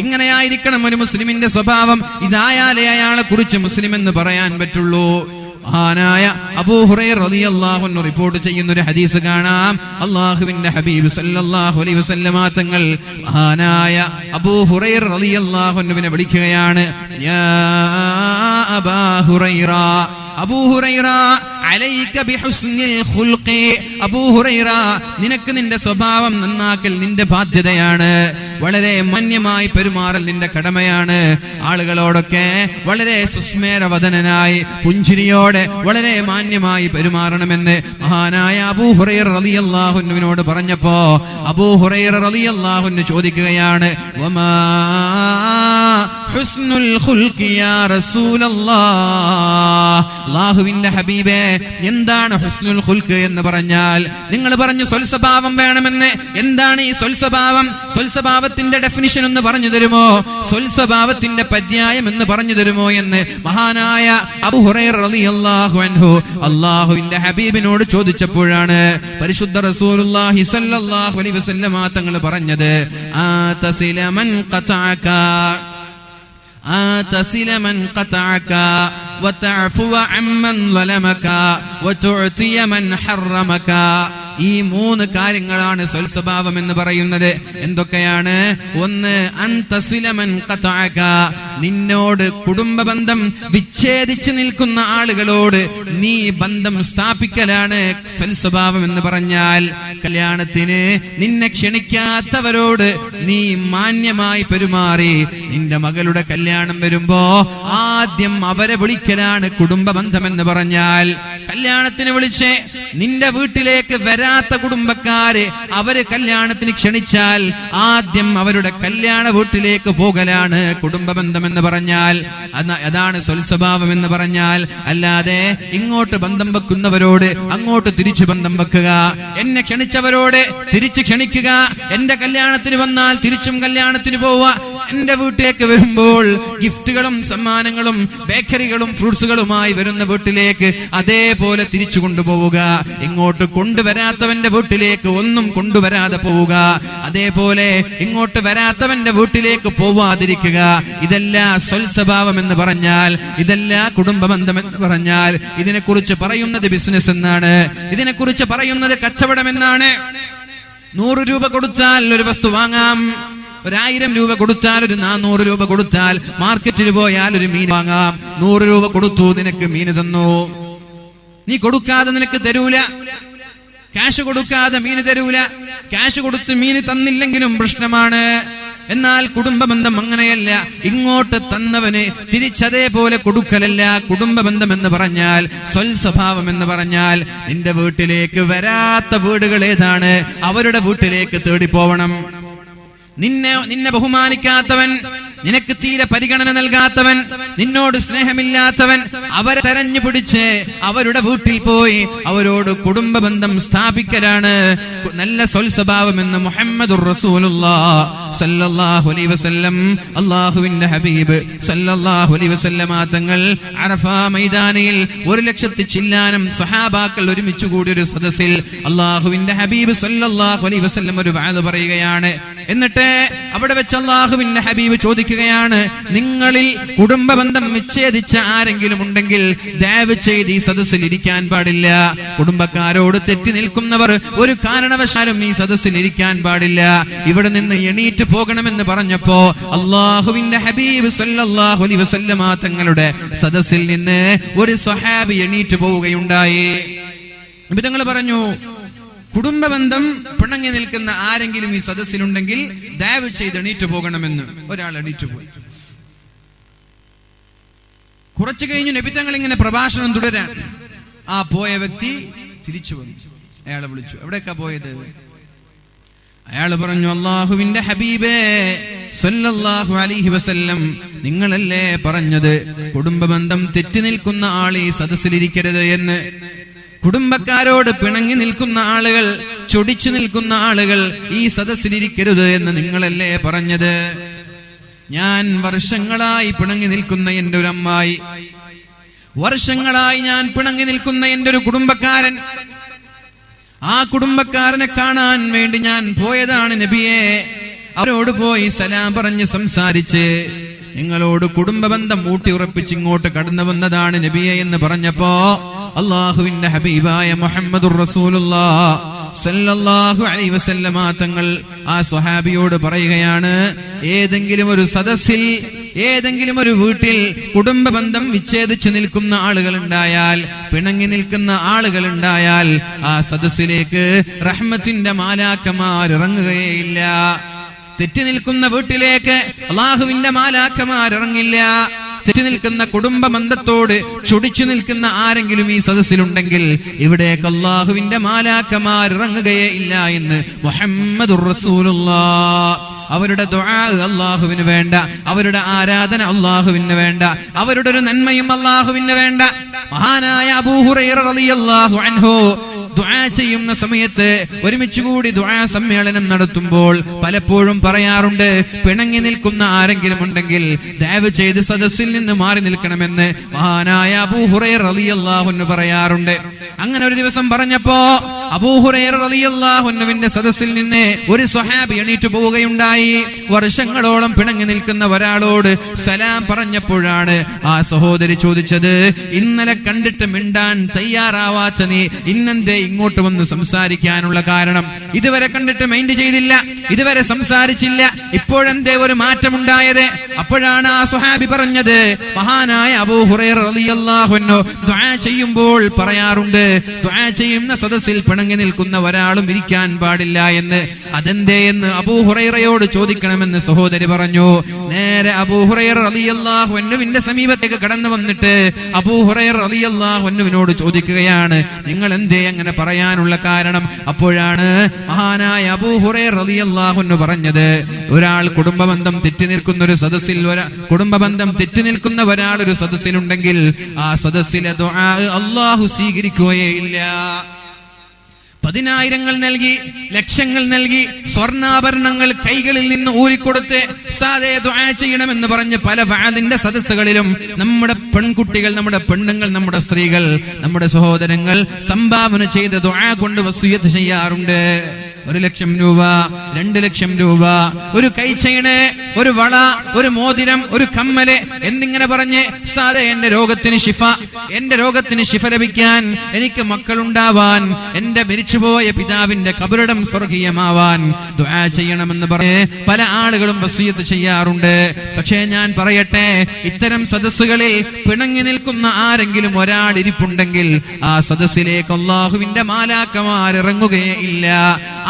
ഇങ്ങനെയായിരിക്കണം ഒരു മുസ്ലിമിന്റെ സ്വഭാവം. ഇതായാലേ അയാളെ കുറിച്ച് മുസ്ലിം എന്ന് പറയാൻ പറ്റുള്ളൂ. മഹാനായ അബൂ ഹുറൈറ റളിയല്ലാഹു അൻഹു റിപ്പോർട്ട് ചെയ്യുന്ന ഒരു ഹദീസ് കാണാം. അല്ലാഹുവിന്റെ ഹബീബ് സല്ലല്ലാഹു അലൈഹി വസല്ലമ തങ്ങൾ മഹാനായ അബൂ ഹുറൈറ റളിയല്ലാഹു അൻഹുവിനെ വിളിക്കുകയാണ്, യാ അബാ ഹുറൈറ, അബൂ ഹുറൈറ അലൈക ബിഹുസ്നിൽ ഖുൽഖി, അബൂ ഹുറൈറ നിനക്ക് നിന്റെ സ്വഭാവം നന്നാക്കൽ നിന്റെ ബാധ്യതയാണ്. വളരെ മാന്യമായി പെരുമാറൽ നിന്റെ കടമയാണ്. ആളുകളോടൊക്കെ വളരെ സുസ്മേരവദനായി പുഞ്ചിരിയോടെ വളരെ മാന്യമായി പെരുമാറണമെന്ന് മഹാനായ അബൂ ഹുറൈറ റളിയല്ലാഹു അൻഹുവിനോട് പറഞ്ഞപ്പോ അബൂ ഹുറൈറ റളിയല്ലാഹു അൻഹു ചോദിക്കുകയാണ്, വമാ ഹുസ്നുൽ ഖുൽഖി യാ റസൂലല്ലാഹ്, അല്ലാഹുവിന്റെ ഹബീബേ എന്താണ് ഹുസ്നുൽ ഖുൽഖ് എന്ന് പറഞ്ഞാൽ? നിങ്ങൾ പറഞ്ഞു സ്വൽസ്വഭാവം വേണമെന്ന്. എന്താണ് ഈ സ്വൽസ്വഭാവം? സ്വൽസ്വഭാവത്തിന്റെ ഡെഫിനിഷൻ ഒന്ന് പറഞ്ഞു തരുമോ? സ്വൽസ്വഭാവത്തിന്റെ പര്യായം എന്ന് പറഞ്ഞു തരുമോ എന്ന് മഹാനായ അബൂ ഹുറൈറ റളിയല്ലാഹു അൻഹു അല്ലാഹുവിന്റെ ഹബീബിനോട് ചോദിച്ചപ്പോഴാണ് പരിശുദ്ധ റസൂലുള്ളാഹി സ്വല്ലല്ലാഹു അലൈഹി വസല്ലമ തങ്ങൾ പറഞ്ഞത്, ആതസില മൻ ഖതഅക, ആതസില മൻ ഖതഅക വതഅഫു അമ്മൻ ളലമക വതുഅതിയ മൻ ഹറമക. ഈ മൂന്ന് കാര്യങ്ങളാണ് സ്വൽസ്വഭാവം എന്ന് പറയുന്നത്. എന്തൊക്കെയാണ്? ഒന്ന്, അൻതസില മൻ ഖതഅക, നിന്നോട് കുടുംബ ബന്ധം വിച്ഛേദിച്ച് നിൽക്കുന്ന ആളുകളോട് നീ ബന്ധം സ്ഥാപിക്കലാണ് സ്വൽസ്വഭാവം എന്ന് പറഞ്ഞാൽ. കല്യാണത്തിന് നിന്നെ ക്ഷണിക്കാത്തവരോട് നീ മാന്യമായി പെരുമാറി. നിന്റെ മകളുടെ കല്യാണം വരുമ്പോ ആദ്യം അവരെ വിളിക്കലാണ് കുടുംബ ബന്ധം എന്ന് പറഞ്ഞാൽ. കല്യാണത്തിന് വിളിച്ച് നിന്റെ വീട്ടിലേക്ക് വരാത്ത കുടുംബക്കാര് അവര് കല്യാണത്തിന് ക്ഷണിച്ചാൽ ആദ്യം അവരുടെ കല്യാണ വീട്ടിലേക്ക് പോകലാണ് കുടുംബ ബന്ധം എന്ന് പറഞ്ഞാൽ. അതാണ് സ്വൽസ്വഭാവം എന്ന് പറഞ്ഞാൽ. അല്ലാതെ ഇങ്ങോട്ട് ബന്ധം വെക്കുന്നവരോട് അങ്ങോട്ട് തിരിച്ചു ബന്ധം വെക്കുക, എന്നെ ക്ഷണിച്ചവരോട് തിരിച്ചു ക്ഷണിക്കുക, എന്റെ കല്യാണത്തിന് വന്നാൽ തിരിച്ചും കല്യാണത്തിന് പോവുക, എന്റെ വീട്ടിലേക്ക് വരുമ്പോൾ ഗിഫ്റ്റുകളും സമ്മാനങ്ങളും ബേക്കറികളും ഫ്രൂട്ട്സുകളുമായി വരുന്ന വീട്ടിലേക്ക് അതേപോലെ തിരിച്ചു കൊണ്ടുപോവുക. ഇങ്ങോട്ട് കൊണ്ടുവരാത്തവന്റെ വീട്ടിലേക്ക് ഒന്നും കൊണ്ടുവരാതെ പോവുക. അതേപോലെ ഇങ്ങോട്ട് വരാത്തവന്റെ വീട്ടിലേക്ക് പോവാതിരിക്കുക. ഇതെല്ലാം സ്വൽസ്വഭാവം എന്ന് പറഞ്ഞാൽ, ഇതെല്ലാം കുടുംബബന്ധം എന്ന് പറഞ്ഞാൽ. ഇതിനെക്കുറിച്ച് പറയുന്നത് ബിസിനസ് എന്നാണ്, ഇതിനെക്കുറിച്ച് പറയുന്നത് കച്ചവടം എന്നാണ്. 100 രൂപ കൊടുത്താൽ ഒരു വസ്തു വാങ്ങാം, 1000 രൂപ കൊടുത്താൽ, ഒരു 400 രൂപ കൊടുത്താൽ മാർക്കറ്റിൽ പോയാൽ ഒരു മീൻ വാങ്ങാം. 100 രൂപ കൊടുത്തു, നിനക്ക് മീൻ തന്നു. നീ കൊടുക്കാതെ നിനക്ക് തരൂല. ക്യാഷ് കൊടുക്കാതെ മീൻ തരൂല. ക്യാഷ് കൊടുത്ത് മീൻ തന്നില്ലെങ്കിലും പ്രശ്നമാണ്. എന്നാൽ കുടുംബ ബന്ധം അങ്ങനെയല്ല. ഇങ്ങോട്ട് തന്നവന് തിരിച്ചതേപോലെ കൊടുക്കലല്ല കുടുംബ ബന്ധം എന്ന് പറഞ്ഞാൽ. സ്വൽസ്വഭാവം എന്ന് പറഞ്ഞാൽ നിന്റെ വീട്ടിലേക്ക് വരാത്ത വീടുകൾ ഏതാണ് അവരുടെ വീട്ടിലേക്ക് തേടി പോവണം. നിന്നെ ബഹുമാനിക്കാത്തവൻ, നിനക്ക് തീരെ പരിഗണന നൽകാത്തവൻ, നിന്നോട് സ്നേഹമില്ലാത്തവൻ, അവരെ തെരഞ്ഞു പിടിച്ച് അവരുടെ വീട്ടിൽ പോയി അവരോട് കുടുംബ ബന്ധം സ്ഥാപിക്കലാണ് നല്ല സ്വൽസ്വഭാവം എന്ന് മുഹമ്മദുർ റസൂലുള്ളാഹി സല്ലല്ലാഹു അലൈഹി വസല്ലം അല്ലാഹുവിന്റെ ഹബീബ് സല്ലല്ലാഹു അലൈഹി വസല്ലമ തങ്ങൾ അറഫ മൈതാനിയിൽ 100,000 ചില്ലാനം സ്വഹാബാക്കൾ ഒരുമിച്ച് കൂടിയ ഒരു സദസ്സിൽ അല്ലാഹുവിന്റെ ഹബീബ് സല്ലല്ലാഹു അലൈഹി വസല്ലം ഒരു വഅദ് പറയുകയാണ്. എന്നിട്ട് അവിടെ വെച്ച് അല്ലാഹുവിന്റെ ഹബീബ് ചോദിക്കുകയാണ്, നിങ്ങളിൽ കുടുംബ ബന്ധം വിച്ഛേദിച്ച ആരെങ്കിലും ഉണ്ടെങ്കിൽ ദയവ് ചെയ്ത് ഈ സദസ്സിൽ ഇരിക്കാൻ പാടില്ല. കുടുംബക്കാരോട് തെറ്റി നിൽക്കുന്നവർ ഒരു കാരണവശാലും ഈ സദസ്സിൽ ഇരിക്കാൻ പാടില്ല. ഇവിടെ നിന്ന് എണീറ്റ് പോകണമെന്ന് പറഞ്ഞപ്പോ അല്ലാഹുവിന്റെ ഹബീബ് സല്ലല്ലാഹു അലൈഹി വസല്ലമ തങ്ങളുടെ സദസ്സിൽ നിന്ന് ഒരു സ്വഹാബി എണീറ്റ് പോവുകയുണ്ടായി. നബി തങ്ങൾ പറഞ്ഞു, കുടുംബബന്ധം പിണങ്ങി നിൽക്കുന്ന ആരെങ്കിലും ഈ സദസ്സിലുണ്ടെങ്കിൽ ദയവ് ചെയ്ത് എണീറ്റ് പോകണമെന്ന്. ഒരാൾ എണീറ്റ് പോയി. കുറച്ചു കഴിഞ്ഞു നബി തങ്ങൾ ഇങ്ങനെ പ്രഭാഷണം തുടരാൻ. ആ പോയ വ്യക്തി തിരിച്ചു വന്നു. അയാളെ വിളിച്ചു, എവിടേക്കാ പോയത്? അയാൾ പറഞ്ഞു, അല്ലാഹുവിന്റെ ഹബീബേ സല്ലല്ലാഹു അലൈഹി വസല്ലം, നിങ്ങളല്ലേ പറഞ്ഞത് കുടുംബബന്ധം തെറ്റി നിൽക്കുന്ന ആൾ ഈ സദസ്സിലിരിക്കരുത് എന്ന്. കുടുംബക്കാരോട് പിണങ്ങി നിൽക്കുന്ന ആളുകൾ, ചൊടിച്ചു നിൽക്കുന്ന ആളുകൾ ഈ സദസ്സിലിരിക്കരുത് എന്ന് നിങ്ങളല്ലേ പറഞ്ഞത്? ഞാൻ വർഷങ്ങളായി പിണങ്ങി നിൽക്കുന്ന എന്റെ ഒരു അമ്മായി, വർഷങ്ങളായി ഞാൻ പിണങ്ങി നിൽക്കുന്ന എന്റെ ഒരു കുടുംബക്കാരൻ, ആ കുടുംബക്കാരനെ കാണാൻ വേണ്ടി ഞാൻ പോയതാണ് നബിയെ. അവരോട് പോയി സലാം പറഞ്ഞ് സംസാരിച്ച് നിങ്ങളോട് കുടുംബബന്ധം ഊട്ടിയുറപ്പിച്ച് ഇങ്ങോട്ട് കടന്നു വന്നതാണ് നബിയെ എന്ന് പറഞ്ഞപ്പോ അള്ളാഹുവിന്റെ ഹബീബായ മുഹമ്മദുർ റസൂലുള്ളാഹ് സല്ലല്ലാഹു അലൈഹി വസല്ലമ തങ്ങൾ ആ സ്വഹാബിയോട് പറയുകയാണ്, ഏതെങ്കിലും ഒരു സദസ്സിൽ, ഏതെങ്കിലും ഒരു വീട്ടിൽ കുടുംബബന്ധം വിച്ഛേദിച്ചു നിൽക്കുന്ന ആളുകൾ ഉണ്ടായാൽ, പിണങ്ങി നിൽക്കുന്ന ആളുകൾ ഉണ്ടായാൽ, ആ സദസ്സിലേക്ക് റഹ്മത്തിന്റെ മാലാക്കമാർ ഇറങ്ങുകയില്ല. തെറ്റി നിൽക്കുന്ന വീട്ടിലേക്ക് അള്ളാഹുവിന്റെ മാലാക്കമാർ ഇറങ്ങില്ല. തെറ്റി നിൽക്കുന്ന കുടുംബ ബന്ധത്തോട് ചുടിച്ചു നിൽക്കുന്ന ആരെങ്കിലും ഈ സദസ്സിലുണ്ടെങ്കിൽ ഇവിടേക്ക് അള്ളാഹുവിന്റെ മാലാക്കമാർ ഇറങ്ങുകയേ ഇല്ല എന്ന് മുഹമ്മദുർ റസൂലുള്ളാഹ്. അവരുടെ ദുആ അള്ളാഹുവിന് വേണ്ട, അവരുടെ ആരാധന അള്ളാഹുവിന് വേണ്ട, അവരുടെ ഒരു നന്മയും അള്ളാഹുവിന് വേണ്ട. മഹാനായ അബൂ ഹുറൈറ റളിയല്ലാഹു അൻഹു ദുആ ചെയ്യുന്ന സമയത്ത് ഒരുമിച്ച് കൂടി ദുആ സമ്മേളനം നടത്തുമ്പോൾ പലപ്പോഴും പറയാറുണ്ട്, പിണങ്ങി നിൽക്കുന്ന ആരെങ്കിലും ഉണ്ടെങ്കിൽ ദയവ് ചെയ്ത് സദസ്സിൽ നിന്ന് മാറി നിൽക്കണമെന്ന് മഹാനായ അബൂ ഹുറൈറ റളിയല്ലാഹു അൻഹു പറയാറുണ്ട്. അങ്ങനെ ഒരു ദിവസം പറഞ്ഞപ്പോ അബൂ ഹുറൈറ റളിയല്ലാഹു അൻഹുവിന്റെ സദസ്സിൽ നിന്ന് ഒരു സ്വഹാബി എണീറ്റ് പോവുകയുണ്ടായി. വർഷങ്ങളോളം പിണങ്ങി നിൽക്കുന്ന ഒരാളോട് സലാം പറഞ്ഞപ്പോഴാണ് ആ സഹോദരി ചോദിച്ചത്, ഇന്നലെ കണ്ടിട്ട് മിണ്ടാൻ തയ്യാറാവാത്ത നീ ഇന്നെന്തേ ഇങ്ങോട്ട് വന്ന് സംസാരിക്കാനുള്ള കാരണം? ഇതുവരെ കണ്ടിട്ട് മൈൻഡ് ചെയ്തില്ല, ഇതുവരെ സംസാരിച്ചില്ല, ഇപ്പോഴെന്തേ ഒരു മാറ്റമുണ്ടായത്? അപ്പോഴാണ് ആ സ്വഹാബി പറഞ്ഞത്, മഹാനായ അബൂ ഹുറൈറ റളിയല്ലാഹു അൻഹു ദുആ ചെയ്യുമ്പോൾ പറയാറുണ്ട്, ദുആ ചെയ്യുന്ന സദസ്സിൽ പിണങ്ങി നിൽക്കുന്ന ഒരാളും ഇരിക്കാൻ പാടില്ല എന്ന്. അതെന്തേ എന്ന് അബൂ ഹുറൈറയോട് ചോദിക്കണമെന്ന് സഹോദരി പറഞ്ഞു. നേരെ അബൂ ഹുറൈറ റളിയല്ലാഹു അൻഹുവിന്റെ സമീപത്തേക്ക് കടന്നു വന്നിട്ട് അബൂ ഹുറൈറ റളിയല്ലാഹു അൻഹുവിനോട് ചോദിക്കുകയാണ്, നിങ്ങൾ എന്തേ അങ്ങനെ പറയാനുള്ള കാരണം? അപ്പോഴാണ് മഹാനായ അബൂ ഹുറൈറ റളിയല്ലാഹു അൻഹു പറഞ്ഞത്, ഒരാൾ കുടുംബബന്ധം തെറ്റി നിൽക്കുന്ന ഒരു സദസ്സിൽ, കുടുംബബന്ധം തെറ്റി നിൽക്കുന്ന ഒരാൾ ഒരു സദസ്സിലുണ്ടെങ്കിൽ ആ സദസ്സിലെ ദുആ അല്ലാഹു സ്വീകരിക്കുകയേ ഇല്ല. പതിനായിരങ്ങൾ നൽകി, ലക്ഷങ്ങൾ നൽകി, സ്വർണ്ണാഭരണങ്ങൾ കൈകളിൽ നിന്ന് ഊരിക്കൊടുത്ത് ഉസ്താദേ ദുആ ചെയ്യണമെന്ന് പറഞ്ഞ് പല വഅദിന്റെ സദസ്സുകളിലും നമ്മുടെ പെൺകുട്ടികൾ, നമ്മുടെ പെണ്ണുങ്ങൾ, നമ്മുടെ സ്ത്രീകൾ, നമ്മുടെ സഹോദരങ്ങൾ സംഭാവന ചെയ്ത ദുആ കൊണ്ട് വസിയത്ത് ചെയ്യാറുണ്ട്. 1,00,000 രൂപ, 2,00,000 രൂപ, ഒരു കൈചെയിന്, ഒരു വള, ഒരു മോതിരം, ഒരു കമ്മല് എന്നിങ്ങനെ പറഞ്ഞ് ഉസ്താദേ എന്റെ രോഗത്തിന് ശിഫ, എന്റെ രോഗത്തിന് ശിഫ ലഭിക്കാൻ, എനിക്ക് മക്കളുണ്ടാവാൻ, എന്റെ മരിച്ചുപോയ പിതാവിന്റെ ഖബറിടം സ്വർഗീയമാവാൻ ദുആ ചെയ്യണമെന്ന് പറഞ്ഞ് പല ആളുകളും വസിയത്ത് ചെയ്യാറുണ്ട്. പക്ഷേ ഞാൻ പറയട്ടെ, ഇത്തരം സദസ്സുകളിൽ പിണങ്ങി നിൽക്കുന്ന ആരെങ്കിലും ഒരാൾ ഇരിപ്പുണ്ടെങ്കിൽ ആ സദസ്സിലേക്ക് അല്ലാഹുവിന്റെ മാലാക്കമാർ ഇറങ്ങുകയേ ഇല്ല.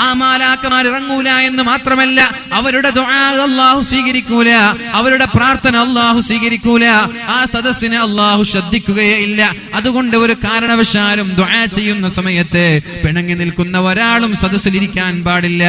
ആ മാലാക്കമാർ ഇറങ്ങൂല എന്ന് മാത്രമല്ല, അവരുടെ ദുആ അല്ലാഹു സ്വീകരിക്കൂല, അവരുടെ പ്രാർത്ഥന അല്ലാഹു സ്വീകരിക്കൂല, ആ സദസ്സിനെ അല്ലാഹു ശ്രദ്ധിക്കുകയേ ഇല്ല. അതുകൊണ്ട് ഒരു കാരണവശാലും ദുആ ചെയ്യുന്ന സമയത്ത് പിണങ്ങി നിൽക്കുന്ന ഒരാളും സദസ്സിലിരിക്കാൻ പാടില്ല.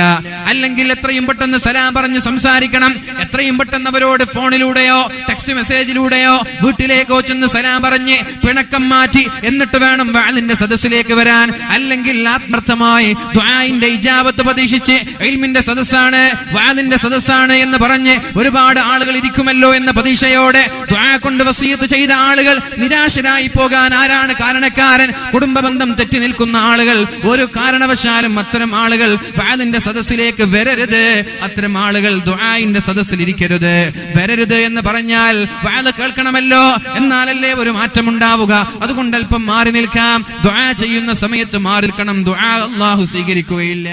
അല്ലെങ്കിൽ എത്രയും പെട്ടെന്ന് സലാം പറഞ്ഞ് സംസാരിക്കണം. എത്രയും പെട്ടെന്ന് അവരോട് ഫോണിലൂടെയോ ടെക്സ്റ്റ് മെസ്സേജിലൂടെയോ വീട്ടിലേക്കോ ചെന്ന് സലാം പറഞ്ഞ് പിണക്കം മാറ്റി എന്നിട്ട് വേണം വഅദിന്റെ സദസ്സിലേക്ക് വരാൻ. അല്ലെങ്കിൽ ആത്മാർത്ഥമായി ദുആഇന്റെ ഇജാബത്ത് പ്രതീക്ഷിച്ച് ഇൽമിന്റെ സദസ്സാണ്, വഅദിന്റെ സദസ്സാണ് എന്ന് പറഞ്ഞ് ഒരുപാട് ആളുകൾ ഇരിക്കുമല്ലോ എന്ന പ്രതീക്ഷയോടെ ദുആ കൊണ്ട് വസിയത്ത് ചെയ്ത ആളുകൾ നിരാശരായി പോകാൻ ആരാണ് കാരണക്കാരൻ? കുടുംബബന്ധം തെറ്റി നിൽക്കുന്ന ആളുകൾ. ഒരു കാരണവശാലും അത്തരം ആളുകൾ വഅദിന്റെ സദസ്സിലേക്ക് വരരുത്. അത്തരം ആളുകൾ ദുആഇന്റെ സദസ്സിൽ ഇരിക്കരുത്. വരരുത് എന്ന് പറഞ്ഞാൽ വഅദ് കേൾക്കണമല്ലോ, എന്നാലല്ലേ ഒരു മാറ്റം ഉണ്ടാവുക. അതുകൊണ്ട് അല്പം മാറി നിൽക്കാം. ദുആ ചെയ്യുന്ന സമയത്ത് മാറി നിൽക്കണം. ദുആ അല്ലാഹു സ്വീകരിക്കുകയില്ല.